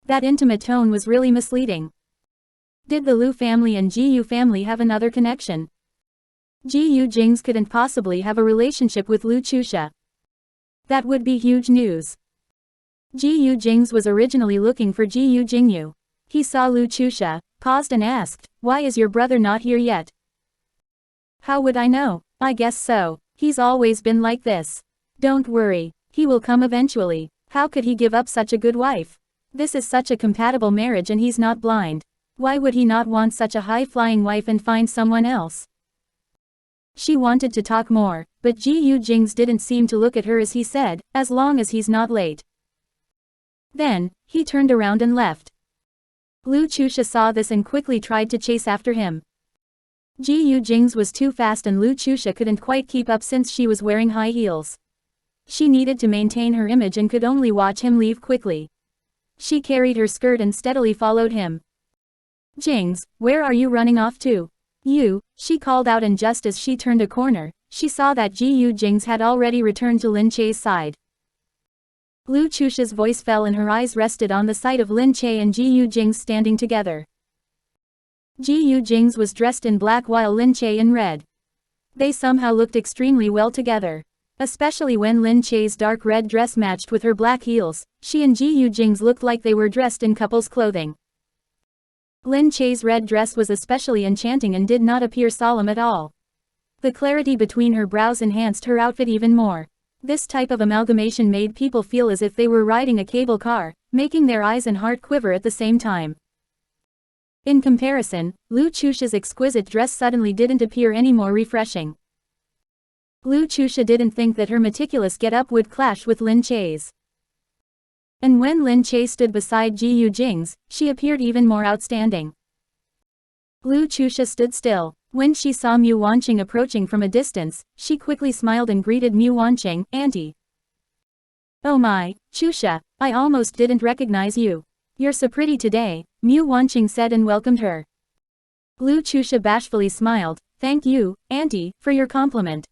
That intimate tone was really misleading. Did the Lu family and Gu family have another connection? Gu Jingze couldn't possibly have a relationship with Lu Chusha. That would be huge news. Gu Jingze was originally looking for Gu Jingyu. He saw Lu Chusha, paused and asked, "Why is your brother not here yet?" "How would I know? I guess so. He's always been like this. Don't worry, he will come eventually. How could he give up such a good wife? This is such a compatible marriage and he's not blind. Why would he not want such a high-flying wife and find someone else?" She wanted to talk more, but Gu Jingze didn't seem to look at her as he said, "As long as he's not late." Then, he turned around and left. Lu Chusha saw this and quickly tried to chase after him. Gu Jingze was too fast and Lu Chusha couldn't quite keep up since she was wearing high heels. She needed to maintain her image and could only watch him leave quickly. She carried her skirt and steadily followed him. "Jingze, where are you running off to?" "You," she called out, and just as she turned a corner, she saw that Gu Jingze had already returned to Lin Che's side. Lu Chusha's voice fell and her eyes rested on the sight of Lin Che and Gu Jingze standing together. Gu Jingze was dressed in black while Lin Che in red. They somehow looked extremely well together. Especially when Lin Che's dark red dress matched with her black heels, she and Gu Jingze looked like they were dressed in couple's clothing. Lin Che's red dress was especially enchanting and did not appear solemn at all. The clarity between her brows enhanced her outfit even more. This type of amalgamation made people feel as if they were riding a cable car, making their eyes and heart quiver at the same time. In comparison, Lu Chusha's exquisite dress suddenly didn't appear any more refreshing. Lu Chusha didn't think that her meticulous get-up would clash with Lin Che's. And when Lin Che stood beside Gu Jingze, she appeared even more outstanding. Lu Chusha stood still. When she saw Mu Wanqing approaching from a distance, she quickly smiled and greeted Mu Wanqing, "Auntie." "Oh my, Chusha, I almost didn't recognize you. You're so pretty today," Mu Wanqing said and welcomed her. Lu Chusha bashfully smiled, "Thank you, Auntie, for your compliment."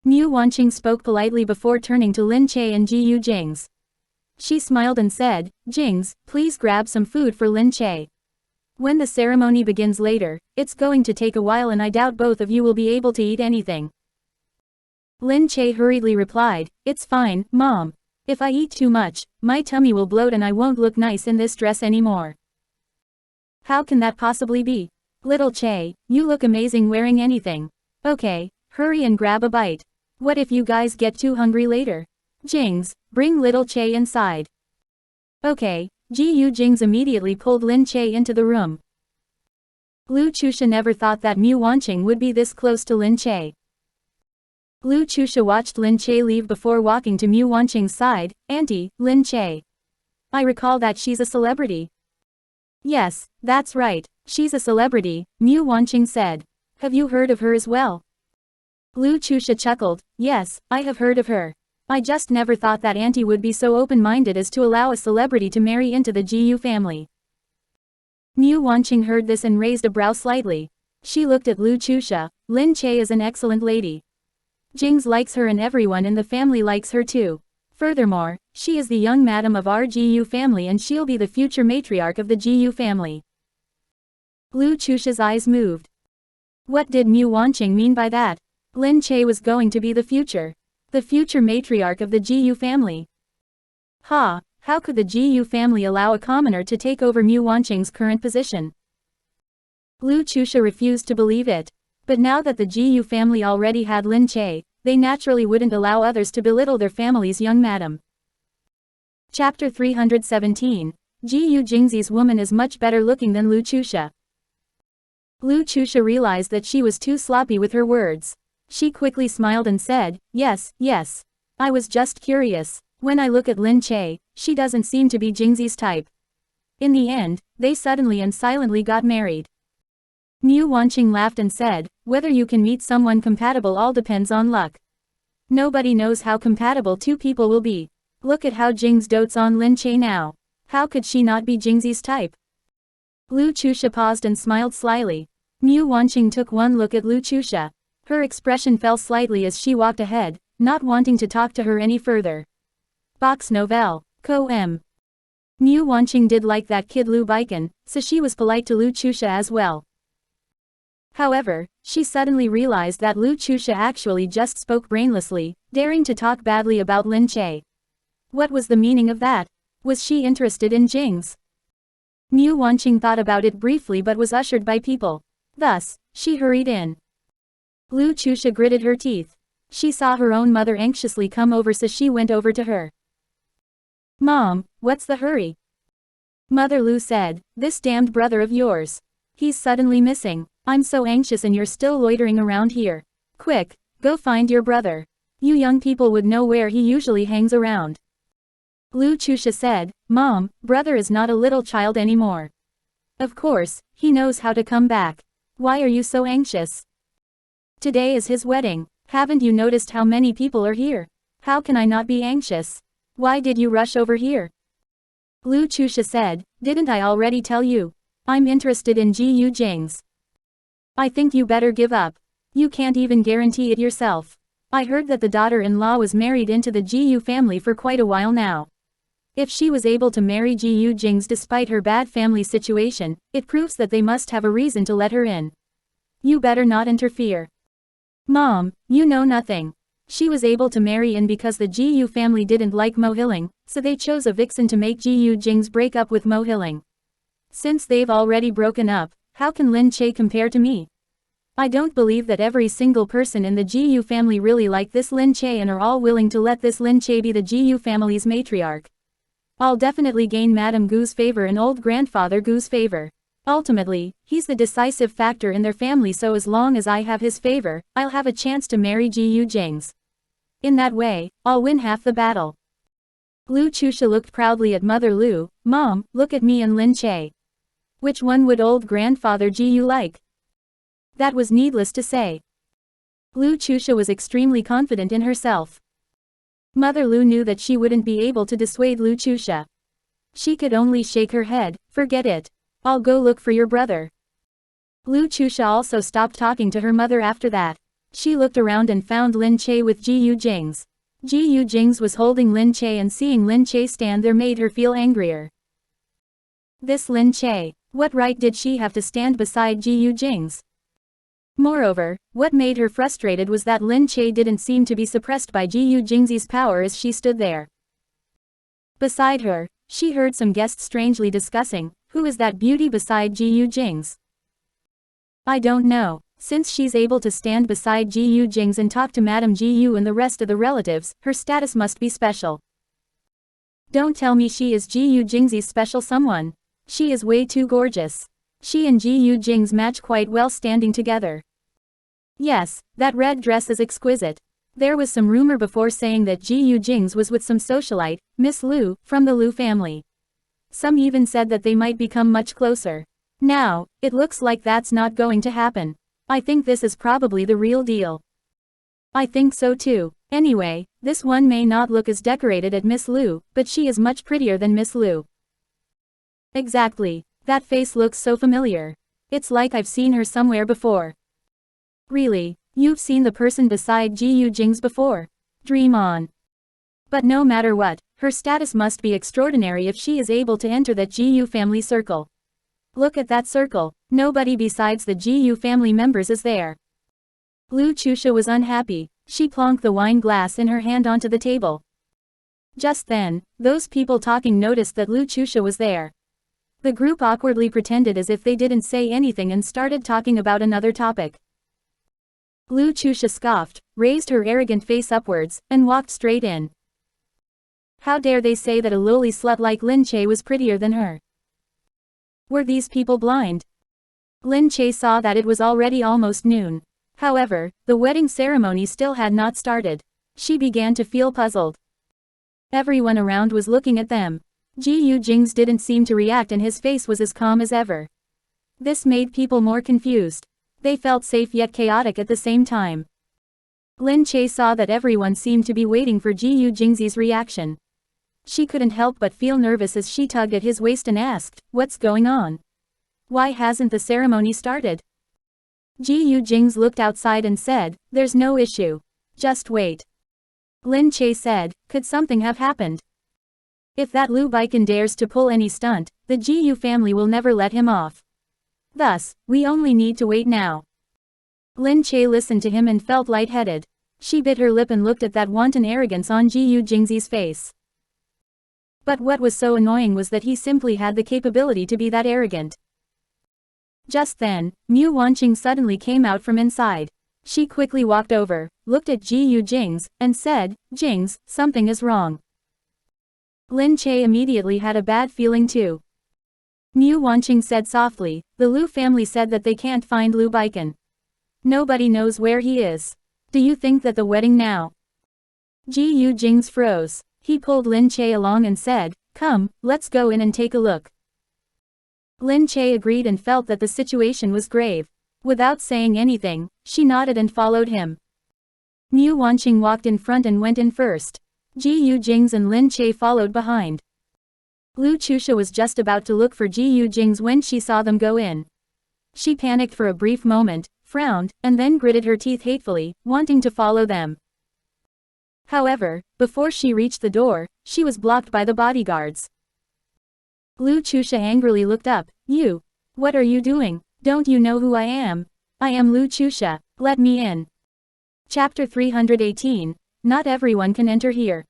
Mu Wanqing spoke politely before turning to Lin Che and Gu Jingze. She smiled and said, "Jingze, please grab some food for Lin Che. When the ceremony begins later, it's going to take a while and I doubt both of you will be able to eat anything." Lin Che hurriedly replied, "It's fine, Mom. If I eat too much, my tummy will bloat and I won't look nice in this dress anymore." "How can that possibly be? Little Che, you look amazing wearing anything. Okay, hurry and grab a bite. What if you guys get too hungry later? Jingze, bring little Che inside." "Okay." Gu Jingze immediately pulled Lin Che into the room. Lu Chusha never thought that Mu Wanqing would be this close to Lin Che. Lu Chusha watched Lin Che leave before walking to Mu Wanqing's side. "Auntie, Lin Che. I recall that she's a celebrity." "Yes, that's right, she's a celebrity," Mu Wanqing said. "Have you heard of her as well?" Lu Chusha chuckled, "Yes, I have heard of her. I just never thought that Auntie would be so open-minded as to allow a celebrity to marry into the Gu family." Mu Wanqing heard this and raised a brow slightly. She looked at Lu Chusha. "Lin Che is an excellent lady. Jingze likes her and everyone in the family likes her too. Furthermore, she is the young madam of our Gu family and she'll be the future matriarch of the Gu family." Lu Chusha's eyes moved. What did Mu Wanqing mean by that? Lin Che was going to be the future matriarch of the Gu family. How could the Gu family allow a commoner to take over Mu Wanqing's current position? Lu Chusha refused to believe it. But now that the Gu family already had Lin Che, they naturally wouldn't allow others to belittle their family's young madam. Chapter 317. Gu Jingze's woman is much better looking than Lu Chusha. Lu Chusha realized that she was too sloppy with her words. She quickly smiled and said, yes. I was just curious. When I look at Lin Che, she doesn't seem to be Jingze's type. In the end, they suddenly and silently got married. Mu Wanqing laughed and said, whether you can meet someone compatible all depends on luck. Nobody knows how compatible two people will be. Look at how Jingze dotes on Lin Che now. How could she not be Jingze's type? Lu Chusha paused and smiled slyly. Mu Wanqing took one look at Lu Chusha. Her expression fell slightly as she walked ahead, not wanting to talk to her any further. Box Novelle. Co-M. Mu Wanqing did like that kid Lu Baikan, so she was polite to Lu Chusha as well. However, she suddenly realized that Lu Chusha actually just spoke brainlessly, daring to talk badly about Lin Che. What was the meaning of that? Was she interested in Jingze? Mu Wanqing thought about it briefly but was ushered by people. Thus, she hurried in. Lu Chusha gritted her teeth. She saw her own mother anxiously come over, so she went over to her. Mom, what's the hurry? Mother Lu said, this damned brother of yours. He's suddenly missing. I'm so anxious and you're still loitering around here. Quick, go find your brother. You young people would know where he usually hangs around. Lu Chusha said, Mom, brother is not a little child anymore. Of course, he knows how to come back. Why are you so anxious? Today is his wedding. Haven't you noticed how many people are here? How can I not be anxious? Why did you rush over here? Lu Chusha said, didn't I already tell you? I'm interested in Gu Jingze. I think you better give up. You can't even guarantee it yourself. I heard that the daughter-in-law was married into the Gu family for quite a while now. If she was able to marry Gu Jingze despite her bad family situation, it proves that they must have a reason to let her in. You better not interfere. Mom, you know nothing. She was able to marry in because the Gu family didn't like Mo Hilling, so they chose a vixen to make Gu Jingze break up with Mo Hilling. Since they've already broken up, how can Lin Che compare to me? I don't believe that every single person in the Gu family really like this Lin Che and are all willing to let this Lin Che be the Gu family's matriarch. I'll definitely gain Madame Gu's favor and old grandfather Gu's favor. Ultimately, he's the decisive factor in their family, so as long as I have his favor, I'll have a chance to marry Gu Jingze. In that way, I'll win half the battle. Lu Chusha looked proudly at Mother Lu. Mom, look at me and Lin Che. Which one would old grandfather Gu like? That was needless to say. Lu Chusha was extremely confident in herself. Mother Lu knew that she wouldn't be able to dissuade Lu Chusha. She could only shake her head. Forget it. I'll go look for your brother. Lu Chusha also stopped talking to her mother after that. She looked around and found Lin Che with Gu Jingze. Gu Jingze was holding Lin Che, and seeing Lin Che stand there made her feel angrier. This Lin Che, what right did she have to stand beside Gu Jingze? Moreover, what made her frustrated was that Lin Che didn't seem to be suppressed by Gu Jingze's power as she stood there. Beside her, she heard some guests strangely discussing, who is that beauty beside Gu Jingze? I don't know. Since she's able to stand beside Gu Jingze and talk to Madame Gu and the rest of the relatives, her status must be special. Don't tell me she is Gu Jingze's special someone. She is way too gorgeous. She and Gu Jingze match quite well standing together. Yes, that red dress is exquisite. There was some rumor before saying that Gu Jingze was with some socialite, Miss Lu, from the Lu family. Some even said that they might become much closer. Now, it looks like that's not going to happen. I think this is probably the real deal. I think so too. Anyway, this one may not look as decorated as Miss Lu, but she is much prettier than Miss Lu. Exactly. That face looks so familiar. It's like I've seen her somewhere before. Really, you've seen the person beside Gu Jingze before? Dream on. But no matter what, her status must be extraordinary if she is able to enter that Gu family circle. Look at that circle, nobody besides the Gu family members is there. Lu Chusha was unhappy, she plonked the wine glass in her hand onto the table. Just then, those people talking noticed that Lu Chusha was there. The group awkwardly pretended as if they didn't say anything and started talking about another topic. Lu Chusha scoffed, raised her arrogant face upwards, and walked straight in. How dare they say that a lowly slut like Lin Che was prettier than her? Were these people blind? Lin Che saw that it was already almost noon. However, the wedding ceremony still had not started. She began to feel puzzled. Everyone around was looking at them. Gu Jingze didn't seem to react and his face was as calm as ever. This made people more confused. They felt safe yet chaotic at the same time. Lin Che saw that everyone seemed to be waiting for Gu Jingze's reaction. She couldn't help but feel nervous as she tugged at his waist and asked, "What's going on? Why hasn't the ceremony started?" Gu Jingze looked outside and said, "There's no issue. Just wait." Lin Che said, "Could something have happened? If that Lu Baikan dares to pull any stunt, the Gu family will never let him off. Thus, we only need to wait now." Lin Che listened to him and felt lightheaded. She bit her lip and looked at that wanton arrogance on Gu Jingze's face. But what was so annoying was that he simply had the capability to be that arrogant. Just then, Mu Wanqing suddenly came out from inside. She quickly walked over, looked at Gu Jingze, and said, "Jingze, something is wrong." Lin Che immediately had a bad feeling too. Mu Wanqing said softly, "The Lu family said that they can't find Lu Baikan. Nobody knows where he is. Do you think that the wedding now?" Gu Jingze froze. He pulled Lin Che along and said, "Come, let's go in and take a look." Lin Che agreed and felt that the situation was grave. Without saying anything, she nodded and followed him. Mu Wanqing walked in front and went in first. Gu Jingze and Lin Che followed behind. Lu Chusha was just about to look for Gu Jingze when she saw them go in. She panicked for a brief moment, frowned, and then gritted her teeth hatefully, wanting to follow them. However, before she reached the door, she was blocked by the bodyguards. Lu Chusha angrily looked up. "You! What are you doing? Don't you know who I am? I am Lu Chusha, let me in." Chapter 318, Not everyone can enter here.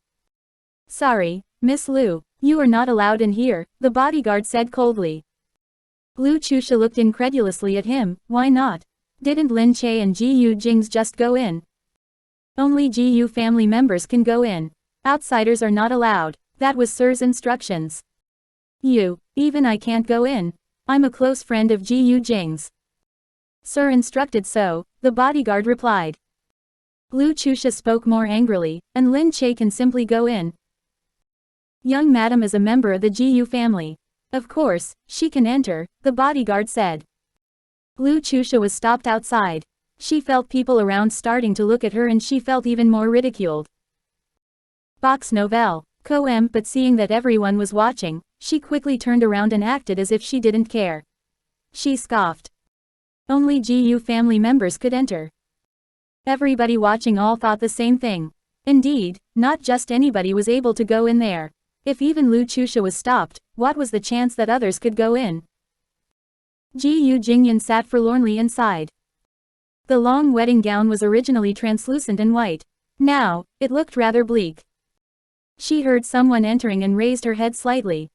"Sorry, Miss Lu, you are not allowed in here," the bodyguard said coldly. Lu Chusha looked incredulously at him. Why not? Didn't Lin Che and Gu Jingze just go in? Only Gu family members can go in. Outsiders are not allowed. That was Sir's instructions. Even I can't go in. I'm a close friend of Gu Jingze. Sir instructed so, the bodyguard replied. Lu Chusha spoke more angrily, and Lin Che can simply go in. Young madam is a member of the Gu family. Of course, she can enter, the bodyguard said. Lu Chusha was stopped outside. She felt people around starting to look at her and she felt even more ridiculed. Box Novelle. Coem, but seeing that everyone was watching, she quickly turned around and acted as if she didn't care. She scoffed. Only Gu family members could enter. Everybody watching all thought the same thing. Indeed, not just anybody was able to go in there. If even Lu Chusha was stopped, what was the chance that others could go in? Gu Jingyan sat forlornly inside. The long wedding gown was originally translucent and white. Now, it looked rather bleak. She heard someone entering and raised her head slightly.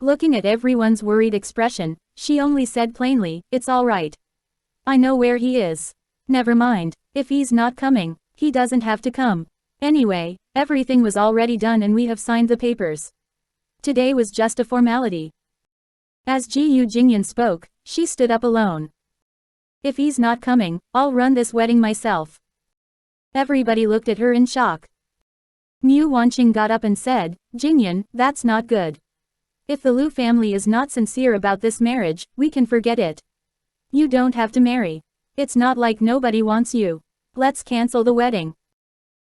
Looking at everyone's worried expression, she only said plainly, "It's all right. I know where he is. Never mind, if he's not coming, he doesn't have to come. Anyway, everything was already done and we have signed the papers. Today was just a formality." As Gu Jingyan spoke, she stood up alone. "If he's not coming, I'll run this wedding myself." Everybody looked at her in shock. Mu Wanqing got up and said, "Jingyan, that's not good. If the Lu family is not sincere about this marriage, we can forget it. You don't have to marry. It's not like nobody wants you. Let's cancel the wedding."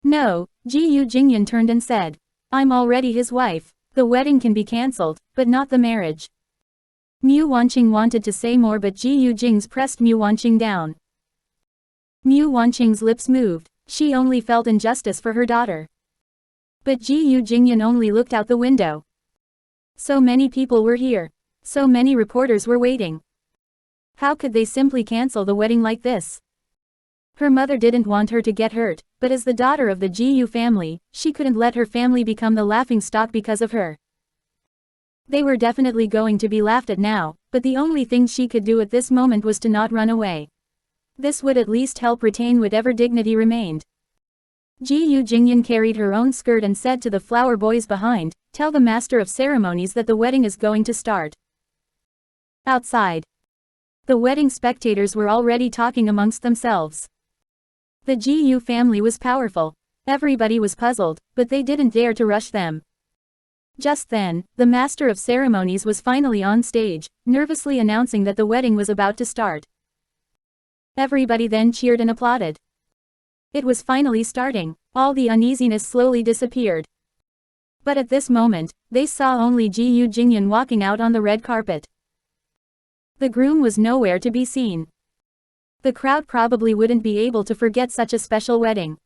"No," Gu Jingyan turned and said. "I'm already his wife. The wedding can be cancelled, but not the marriage." Mu Wanqing wanted to say more but Gu Jingze pressed Mu Wanqing down. Mu Wanqing's lips moved. She only felt injustice for her daughter. But Gu Jingyan only looked out the window. So many people were here. So many reporters were waiting. How could they simply cancel the wedding like this? Her mother didn't want her to get hurt, but as the daughter of the Gu family, she couldn't let her family become the laughingstock because of her. They were definitely going to be laughed at now, but the only thing she could do at this moment was to not run away. This would at least help retain whatever dignity remained. Gu Jingyan carried her own skirt and said to the flower boys behind, "Tell the master of ceremonies that the wedding is going to start." Outside, the wedding spectators were already talking amongst themselves. The Gu family was powerful. Everybody was puzzled, but they didn't dare to rush them. Just then, the master of ceremonies was finally on stage, nervously announcing that the wedding was about to start. Everybody then cheered and applauded. It was finally starting. All the uneasiness slowly disappeared. But at this moment, they saw only Gu Jingyan walking out on the red carpet. The groom was nowhere to be seen. The crowd probably wouldn't be able to forget such a special wedding.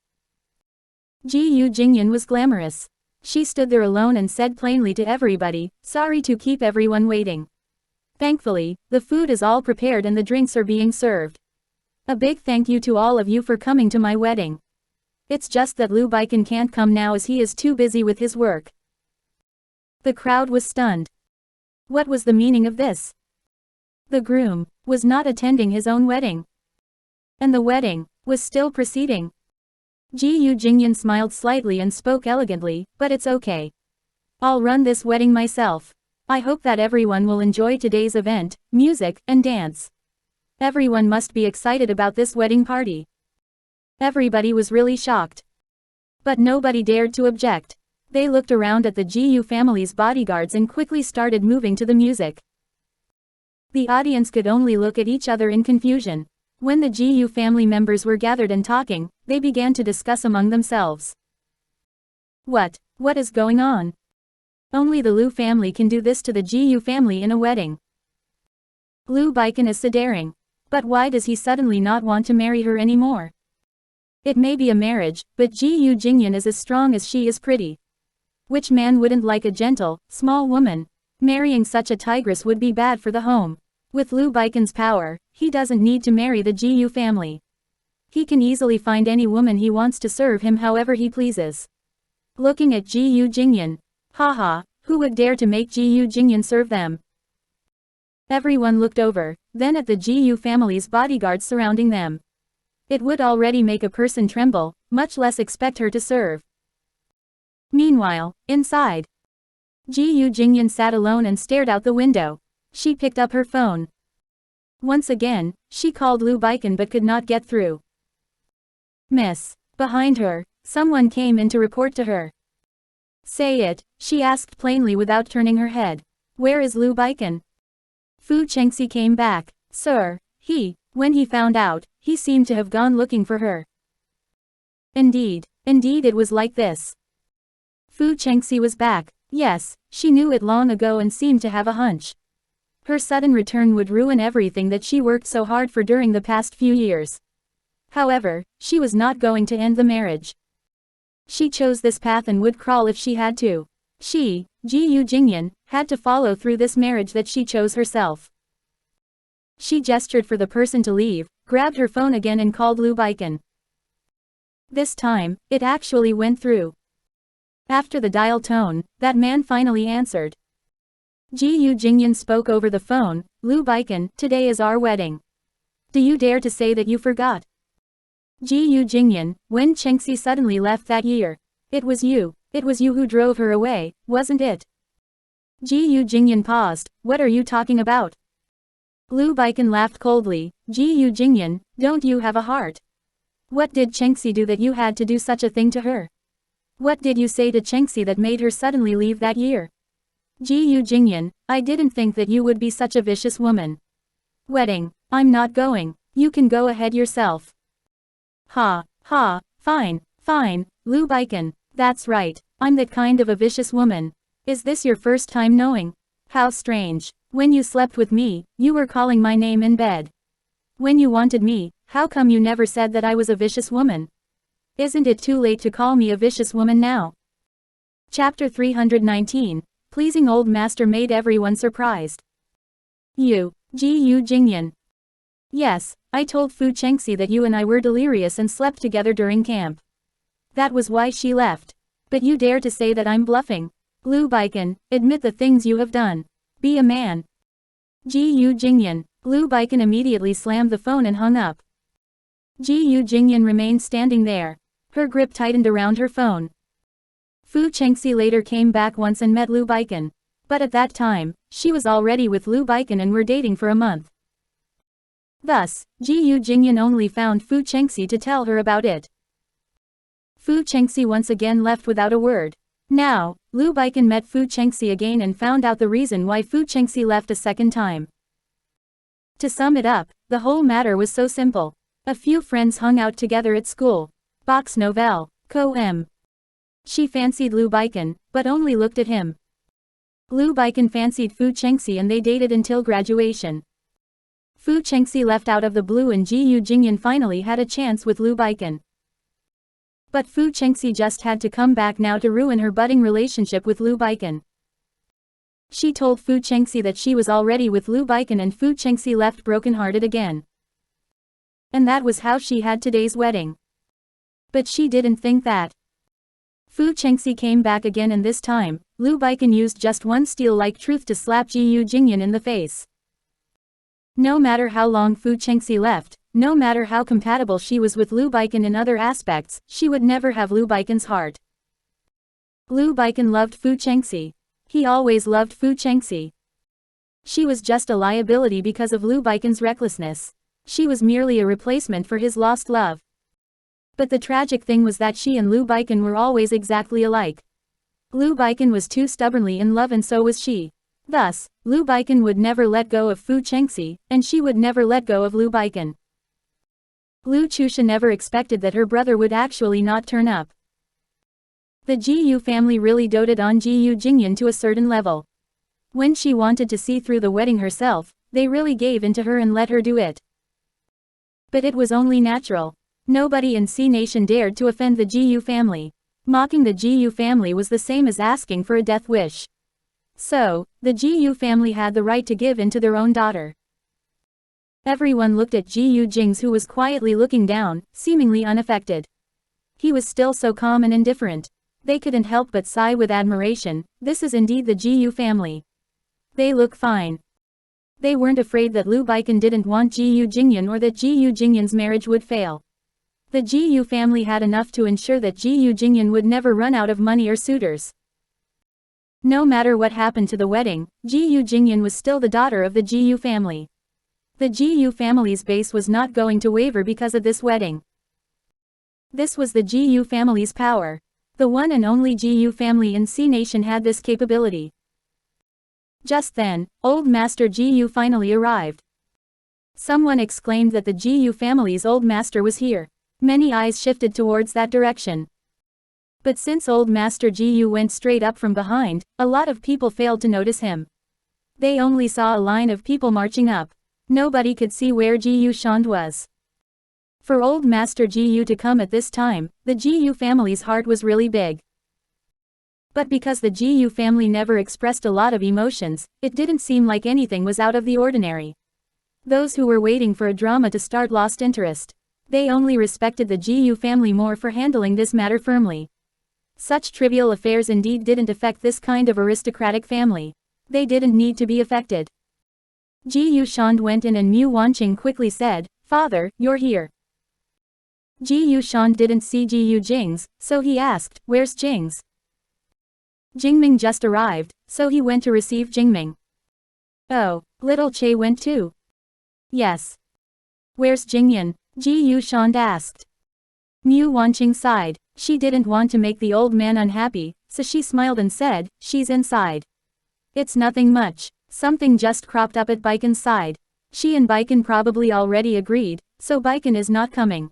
Gu Jingyan was glamorous. She stood there alone and said plainly to everybody, "Sorry to keep everyone waiting. Thankfully, the food is all prepared and the drinks are being served. A big thank you to all of you for coming to my wedding. It's just that Lu Baikan can't come now as he is too busy with his work." The crowd was stunned. What was the meaning of this? The groom was not attending his own wedding. And the wedding was still proceeding. Gu Jingyan smiled slightly and spoke elegantly, "But it's okay. I'll run this wedding myself. I hope that everyone will enjoy today's event, music, and dance. Everyone must be excited about this wedding party." Everybody was really shocked. But nobody dared to object. They looked around at the Gu family's bodyguards and quickly started moving to the music. The audience could only look at each other in confusion. When the Gu family members were gathered and talking, they began to discuss among themselves. What is going on? Only the Lu family can do this to the Gu family in a wedding. Lu Baikan is so daring. But why does he suddenly not want to marry her anymore? It may be a marriage, but Gu Jingyan is as strong as she is pretty. Which man wouldn't like a gentle, small woman? Marrying such a tigress would be bad for the home. With Lu Baikan's power, he doesn't need to marry the Gu family. He can easily find any woman he wants to serve him however he pleases. Looking at Gu Jingyan. Haha, who would dare to make Gu Jingyan serve them? Everyone looked over, then at the Gu family's bodyguards surrounding them. It would already make a person tremble, much less expect her to serve. Meanwhile, inside, Gu Jingyan sat alone and stared out the window. She picked up her phone. Once again, she called Lu Baikan but could not get through. "Miss." Behind her, someone came in to report to her. "Say it," she asked plainly without turning her head. "Where is Lu Baikan?" Fu Chengxi came back. "Sir, when he found out, he seemed to have gone looking for her." Indeed it was like this. Fu Chengxi was back. Yes, she knew it long ago and seemed to have a hunch. Her sudden return would ruin everything that she worked so hard for during the past few years. However, she was not going to end the marriage. She chose this path and would crawl if she had to. She, Gu Jingyan, had to follow through this marriage that she chose herself. She gestured for the person to leave, grabbed her phone again and called Lu Baikan. This time, it actually went through. After the dial tone, that man finally answered. Gu Jingyan spoke over the phone, "Lu Baikan, today is our wedding. Do you dare to say that you forgot?" Gu Jingyan, when Chengxi suddenly left that year. It was you who drove her away, wasn't it?" Gu Jingyan paused. "What are you talking about?" Lu Baikan laughed coldly. "Gu Jingyan, don't you have a heart? What did Chengxi do that you had to do such a thing to her? What did you say to Chengxi that made her suddenly leave that year? Gu Jingyan, I didn't think that you would be such a vicious woman. Wedding, I'm not going. You can go ahead yourself." Ha, fine, Lu Baikan, that's right, I'm that kind of a vicious woman. Is this your first time knowing? How strange. When you slept with me, you were calling my name in bed. When you wanted me, how come you never said that I was a vicious woman? Isn't it too late to call me a vicious woman now? Chapter 319, Pleasing Old Master made everyone surprised. Gu Jingyan. Yes, I told Fu Chengxi that you and I were delirious and slept together during camp. That was why she left. But you dare to say that I'm bluffing. Lu Baikan, admit the things you have done. Be a man. Gu Jingyan. Lu Baikan immediately slammed the phone and hung up. Gu Jingyan remained standing there. Her grip tightened around her phone. Fu Chengxi later came back once and met Lu Baikan. But at that time, she was already with Lu Baikan and were dating for a month. Thus, Gu Jingyan only found Fu Chengxi to tell her about it. Fu Chengxi once again left without a word. Now, Lu Baikan met Fu Chengxi again and found out the reason why Fu Chengxi left a second time. To sum it up, the whole matter was so simple. A few friends hung out together at school. Box Nouvelle. Co-M. She fancied Lu Baikan, but only looked at him. Lu Baikan fancied Fu Chengxi and they dated until graduation. Fu Chengxi left out of the blue and Gu Jingyan finally had a chance with Lu Baikan. But Fu Chengxi just had to come back now to ruin her budding relationship with Lu Baikan. She told Fu Chengxi that she was already with Lu Baikan and Fu Chengxi left brokenhearted again. And that was how she had today's wedding. But she didn't think that. Fu Chengxi came back again and this time, Lu Baikan used just one steel-like truth to slap Gu Jingyan in the face. No matter how long Fu Chengxi left, no matter how compatible she was with Lu Baikan in other aspects, she would never have Lu Baikan's heart. Lu Baikan loved Fu Chengxi. He always loved Fu Chengxi. She was just a liability because of Lu Baikan's recklessness. She was merely a replacement for his lost love. But the tragic thing was that she and Lu Baikan were always exactly alike. Lu Baikan was too stubbornly in love and so was she. Thus, Lu Baikan would never let go of Fu Chengxi, and she would never let go of Lu Baikan. Lu Chusha never expected that her brother would actually not turn up. The Gu family really doted on Gu Jingyan to a certain level. When she wanted to see through the wedding herself, they really gave in to her and let her do it. But it was only natural. Nobody in C Nation dared to offend the Gu family. Mocking the Gu family was the same as asking for a death wish. So, the Gu family had the right to give in to their own daughter. Everyone looked at Gu Jingze, who was quietly looking down, seemingly unaffected. He was still so calm and indifferent. They couldn't help but sigh with admiration. This is indeed the Gu family. They look fine. They weren't afraid that Lu Baikan didn't want Gu Jingyan or that Gu Jingyan's marriage would fail. The Gu family had enough to ensure that Gu Jingyan would never run out of money or suitors. No matter what happened to the wedding, Gu Jingyan was still the daughter of the Gu family. The Gu family's base was not going to waver because of this wedding. This was the Gu family's power. The one and only Gu family in C Nation had this capability. Just then, Old Master Gu finally arrived. Someone exclaimed that the Gu family's Old Master was here. Many eyes shifted towards that direction. But since Old Master Gu went straight up from behind, a lot of people failed to notice him. They only saw a line of people marching up. Nobody could see where Gu Shand was. For Old Master Gu to come at this time, the Gu family's heart was really big. But because the Gu family never expressed a lot of emotions, it didn't seem like anything was out of the ordinary. Those who were waiting for a drama to start lost interest. They only respected the Gu family more for handling this matter firmly. Such trivial affairs indeed didn't affect this kind of aristocratic family. They didn't need to be affected. Gu Shand went in and Mu Wanqing quickly said, "Father, you're here." Gu Shand didn't see Gu Jingze, so he asked, "Where's Jingze?" Jingming just arrived, so he went to receive Jingming. "Oh, little Che went too?" "Yes." "Where's Jingyan?" Gu Shand asked. Mu Wanqing sighed. She didn't want to make the old man unhappy, so she smiled and said, "She's inside." "It's nothing much. Something just cropped up at Baikan's side. She and Baikan probably already agreed, so Baikan is not coming.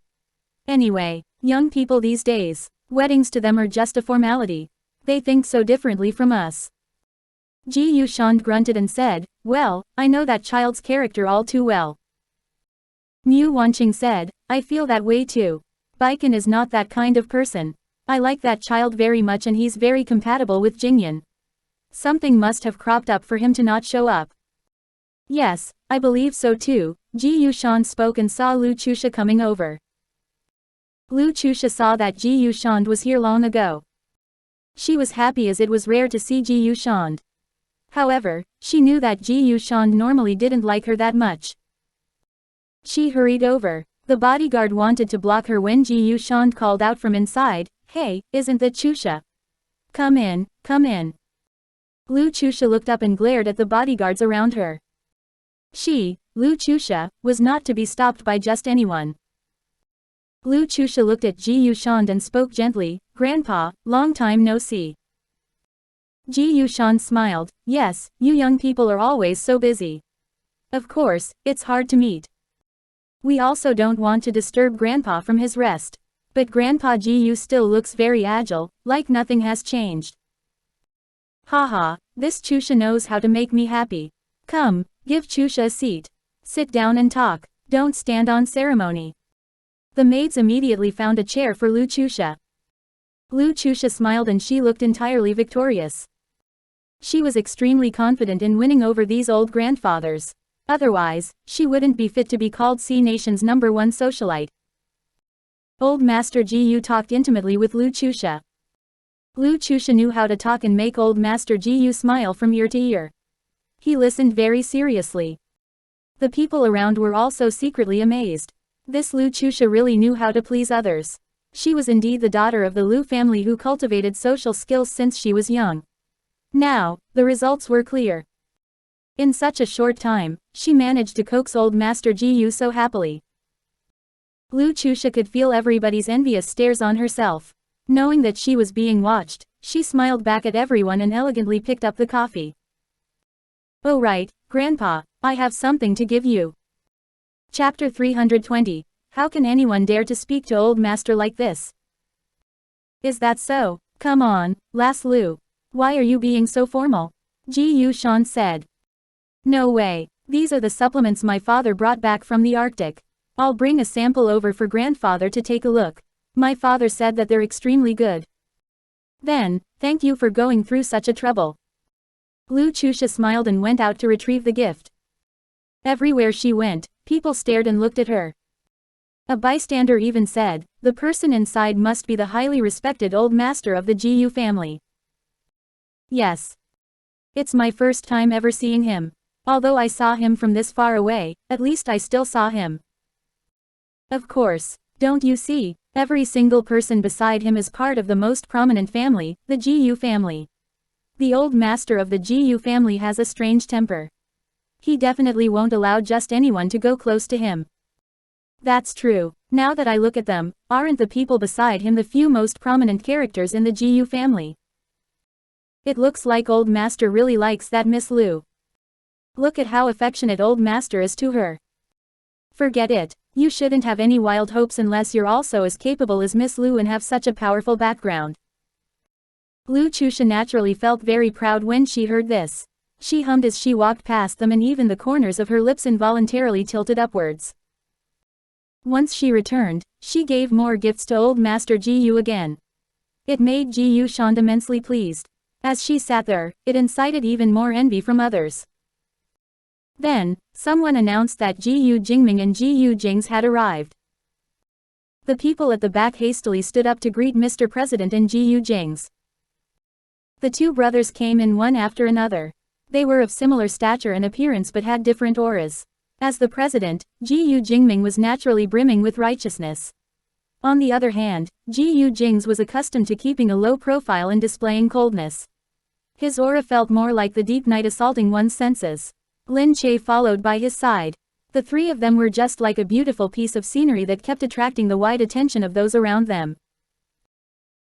Anyway, young people these days, weddings to them are just a formality. They think so differently from us." Gu Shand grunted and said, "Well, I know that child's character all too well." Mu Wanqing said, "I feel that way too. Baikan is not that kind of person. I like that child very much and he's very compatible with Jingyan. Something must have cropped up for him to not show up." Yes, I believe so too, Ji Yushan spoke and saw Lu Chusha coming over. Lu Chusha saw that Ji Yushan was here long ago. She was happy as it was rare to see Ji Yushan. However, she knew that Ji Yushan normally didn't like her that much. She hurried over. The bodyguard wanted to block her when Ji Yushan called out from inside, "Hey, isn't that Chusha? Come in, come in." Lu Chusha looked up and glared at the bodyguards around her. She, Lu Chusha, was not to be stopped by just anyone. Lu Chusha looked at Ji Yushan and spoke gently, "Grandpa, long time no see." Ji Yushan smiled, "Yes, you young people are always so busy. Of course, it's hard to meet. We also don't want to disturb Grandpa from his rest. But Grandpa Ji still looks very agile, like nothing has changed. Haha, this Chusha knows how to make me happy. Come, give Chusha a seat. Sit down and talk, don't stand on ceremony." The maids immediately found a chair for Lu Chusha. Lu Chusha smiled and she looked entirely victorious. She was extremely confident in winning over these old grandfathers. Otherwise, she wouldn't be fit to be called C Nation's #1 socialite. Old Master Ji talked intimately with Lu Chusha. Lu Chusha knew how to talk and make Old Master Ji smile from ear to ear. He listened very seriously. The people around were also secretly amazed. This Lu Chusha really knew how to please others. She was indeed the daughter of the Lu family who cultivated social skills since she was young. Now, the results were clear. In such a short time, she managed to coax Old Master Ji so happily. Lu Chusha could feel everybody's envious stares on herself. Knowing that she was being watched, she smiled back at everyone and elegantly picked up the coffee. "Oh right, Grandpa, I have something to give you." Chapter 320, How can anyone dare to speak to Old Master like this? Is that so? Come on, Las Lu. Why are you being so formal? Ji Yushan said. No way, these are the supplements my father brought back from the Arctic. I'll bring a sample over for grandfather to take a look. My father said that they're extremely good. Then, thank you for going through such a trouble. Lu Chusha smiled and went out to retrieve the gift. Everywhere she went, people stared and looked at her. A bystander even said, the person inside must be the highly respected old master of the Gu family. Yes. It's my first time ever seeing him. Although I saw him from this far away, at least I still saw him. Of course, don't you see, every single person beside him is part of the most prominent family, the Gu family. The old master of the Gu family has a strange temper. He definitely won't allow just anyone to go close to him. That's true. Now that I look at them, aren't the people beside him the few most prominent characters in the Gu family? It looks like old master really likes that Miss Lu. Look at how affectionate old master is to her. Forget it, you shouldn't have any wild hopes unless you're also as capable as Miss Lu and have such a powerful background. Lu Chusha naturally felt very proud when she heard this. She hummed as she walked past them and even the corners of her lips involuntarily tilted upwards. Once she returned, she gave more gifts to old Master Gu again. It made Ji Yushan immensely pleased. As she sat there, it incited even more envy from others. Then, someone announced that Gu Jingming and Gu Jingze had arrived. The people at the back hastily stood up to greet Mr. President and Gu Jingze. The two brothers came in one after another. They were of similar stature and appearance but had different auras. As the president, Gu Jingming was naturally brimming with righteousness. On the other hand, Gu Jingze was accustomed to keeping a low profile and displaying coldness. His aura felt more like the deep night assaulting one's senses. Lin Che followed by his side. The three of them were just like a beautiful piece of scenery that kept attracting the wide attention of those around them.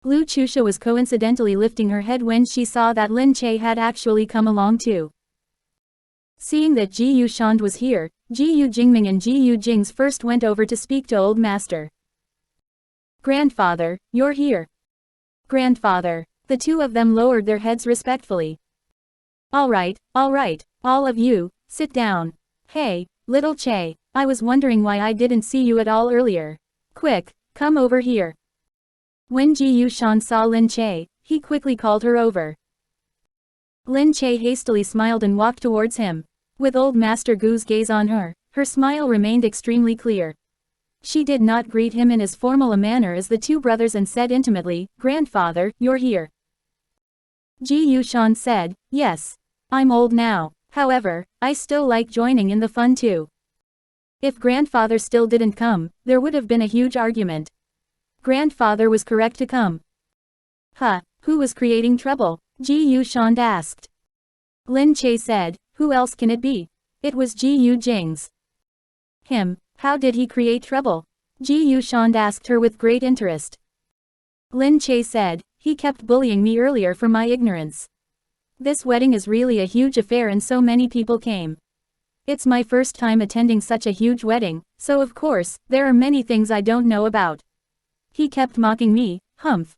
Lu Chusha was coincidentally lifting her head when she saw that Lin Che had actually come along too. Seeing that Ji Yushan was here, Gu Jingming and Gu Jingze first went over to speak to Old Master. Grandfather, you're here. Grandfather. The two of them lowered their heads respectfully. All right, all of you, sit down. Hey, little Che, I was wondering why I didn't see you at all earlier. Quick, come over here. When Ji Yushan saw Lin Che, he quickly called her over. Lin Che hastily smiled and walked towards him. With old Master Gu's gaze on her, her smile remained extremely clear. She did not greet him in as formal a manner as the two brothers and said intimately, "Grandfather, you're here." Ji Yushan said, "Yes. I'm old now. However, I still like joining in the fun too." If grandfather still didn't come, there would have been a huge argument. Grandfather was correct to come. Huh, who was creating trouble? Ji Yushan asked. Lin Che said, "Who else can it be? It was Gu Jingze." Him, how did he create trouble? Ji Yushan asked her with great interest. Lin Che said, "He kept bullying me earlier for my ignorance. This wedding is really a huge affair and so many people came. It's my first time attending such a huge wedding, so of course, there are many things I don't know about. He kept mocking me, humph."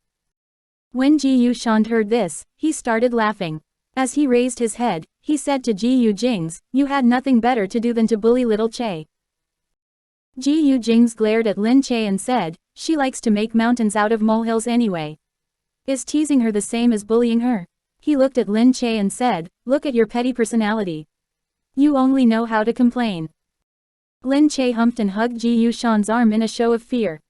When Ji Yushan heard this, he started laughing. As he raised his head, he said to Gu Jingze, "You had nothing better to do than to bully little Che." Gu Jingze glared at Lin Che and said, "She likes to make mountains out of molehills anyway. Is teasing her the same as bullying her?" He looked at Lin Che and said, "Look at your petty personality. You only know how to complain." Lin Che humped and hugged Ji Yushan's arm in a show of fear.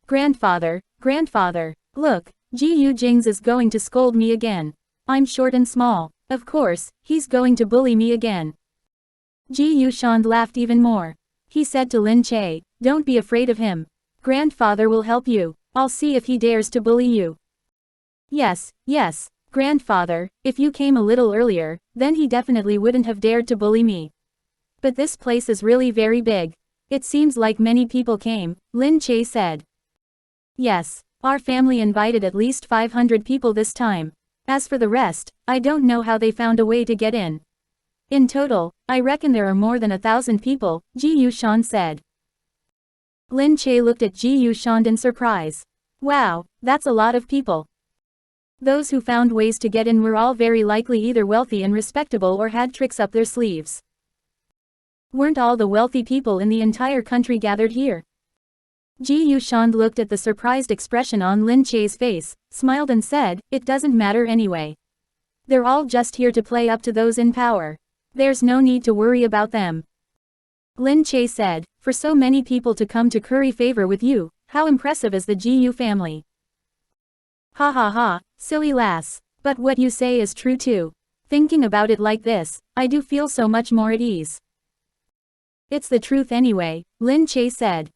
"Grandfather, grandfather, look, Gu Jingze is going to scold me again. I'm short and small. Of course, he's going to bully me again." Ji Yushan laughed even more. He said to Lin Che, "Don't be afraid of him. Grandfather will help you. I'll see if he dares to bully you." Yes, grandfather, if you came a little earlier, then he definitely wouldn't have dared to bully me. But this place is really very big. It seems like many people came, Lin Che said. Yes, our family invited at least 500 people this time. As for the rest, I don't know how they found a way to get in. In total, I reckon there are more than 1,000 people, Ji Yushan said. Lin Che looked at Ji Yushan in surprise. Wow, that's a lot of people. Those who found ways to get in were all very likely either wealthy and respectable or had tricks up their sleeves. Weren't all the wealthy people in the entire country gathered here? Ji Yushan looked at the surprised expression on Lin Che's face, smiled and said, "It doesn't matter anyway. They're all just here to play up to those in power. There's no need to worry about them." Lin Che said, "For so many people to come to curry favor with you, how impressive is the Gu family." Ha ha ha, silly lass. But what you say is true too. Thinking about it like this, I do feel so much more at ease. It's the truth anyway, Lin Che said.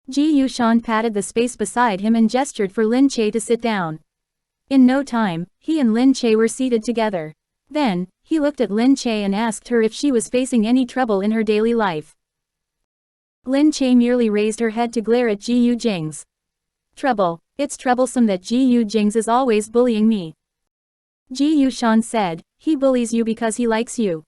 Ji Yushan patted the space beside him and gestured for Lin Che to sit down. In no time, he and Lin Che were seated together. Then, he looked at Lin Che and asked her if she was facing any trouble in her daily life. Lin Che merely raised her head to glare at Gu Jingze. "Trouble, it's troublesome that Gu Jingze is always bullying me." Ji Yushan said, "He bullies you because he likes you."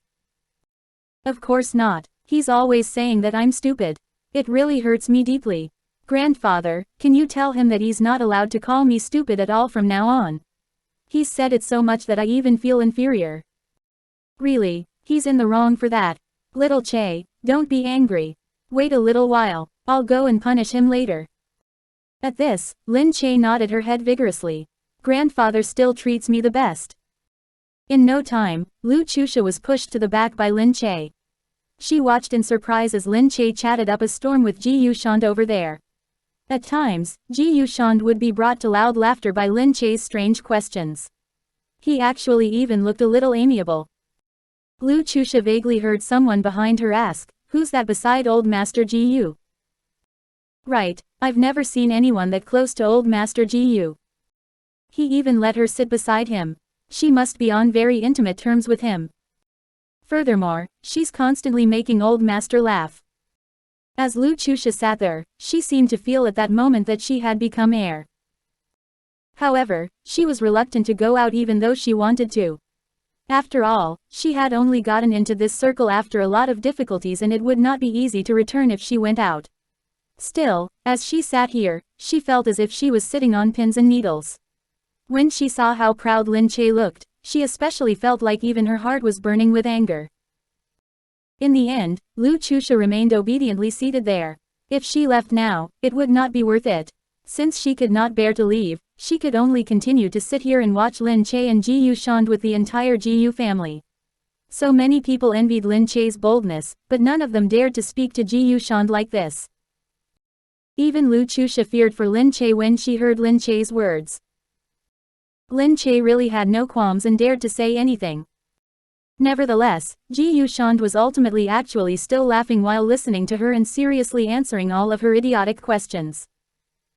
"Of course not. He's always saying that I'm stupid. It really hurts me deeply. Grandfather, can you tell him that he's not allowed to call me stupid at all from now on? He's said it so much that I even feel inferior." "Really, he's in the wrong for that. Little Che, don't be angry. Wait a little while, I'll go and punish him later." At this, Lin Che nodded her head vigorously. "Grandfather still treats me the best." In no time, Lu Chusha was pushed to the back by Lin Che. She watched in surprise as Lin Che chatted up a storm with Ji Yushan over there. At times, Ji Yushan would be brought to loud laughter by Lin Che's strange questions. He actually even looked a little amiable. Lu Chusha vaguely heard someone behind her ask, "Who's that beside old Master Ji Yu?" "Right, I've never seen anyone that close to old Master Ji Yu. He even let her sit beside him. She must be on very intimate terms with him. Furthermore, she's constantly making old master laugh." As Lu Chusha sat there, she seemed to feel at that moment that she had become heir. However, she was reluctant to go out even though she wanted to. After all, she had only gotten into this circle after a lot of difficulties and it would not be easy to return if she went out. Still, as she sat here, she felt as if she was sitting on pins and needles. When she saw how proud Lin Che looked, she especially felt like even her heart was burning with anger. In the end, Lu Chusha remained obediently seated there. If she left now, it would not be worth it. Since she could not bear to leave, she could only continue to sit here and watch Lin Che and Ji Yushan with the entire Ji Yu family. So many people envied Lin Che's boldness, but none of them dared to speak to Ji Yushand like this. Even Lu Chusha feared for Lin Che when she heard Lin Che's words. Lin Che really had no qualms and dared to say anything. Nevertheless, Ji Yushand was ultimately actually still laughing while listening to her and seriously answering all of her idiotic questions.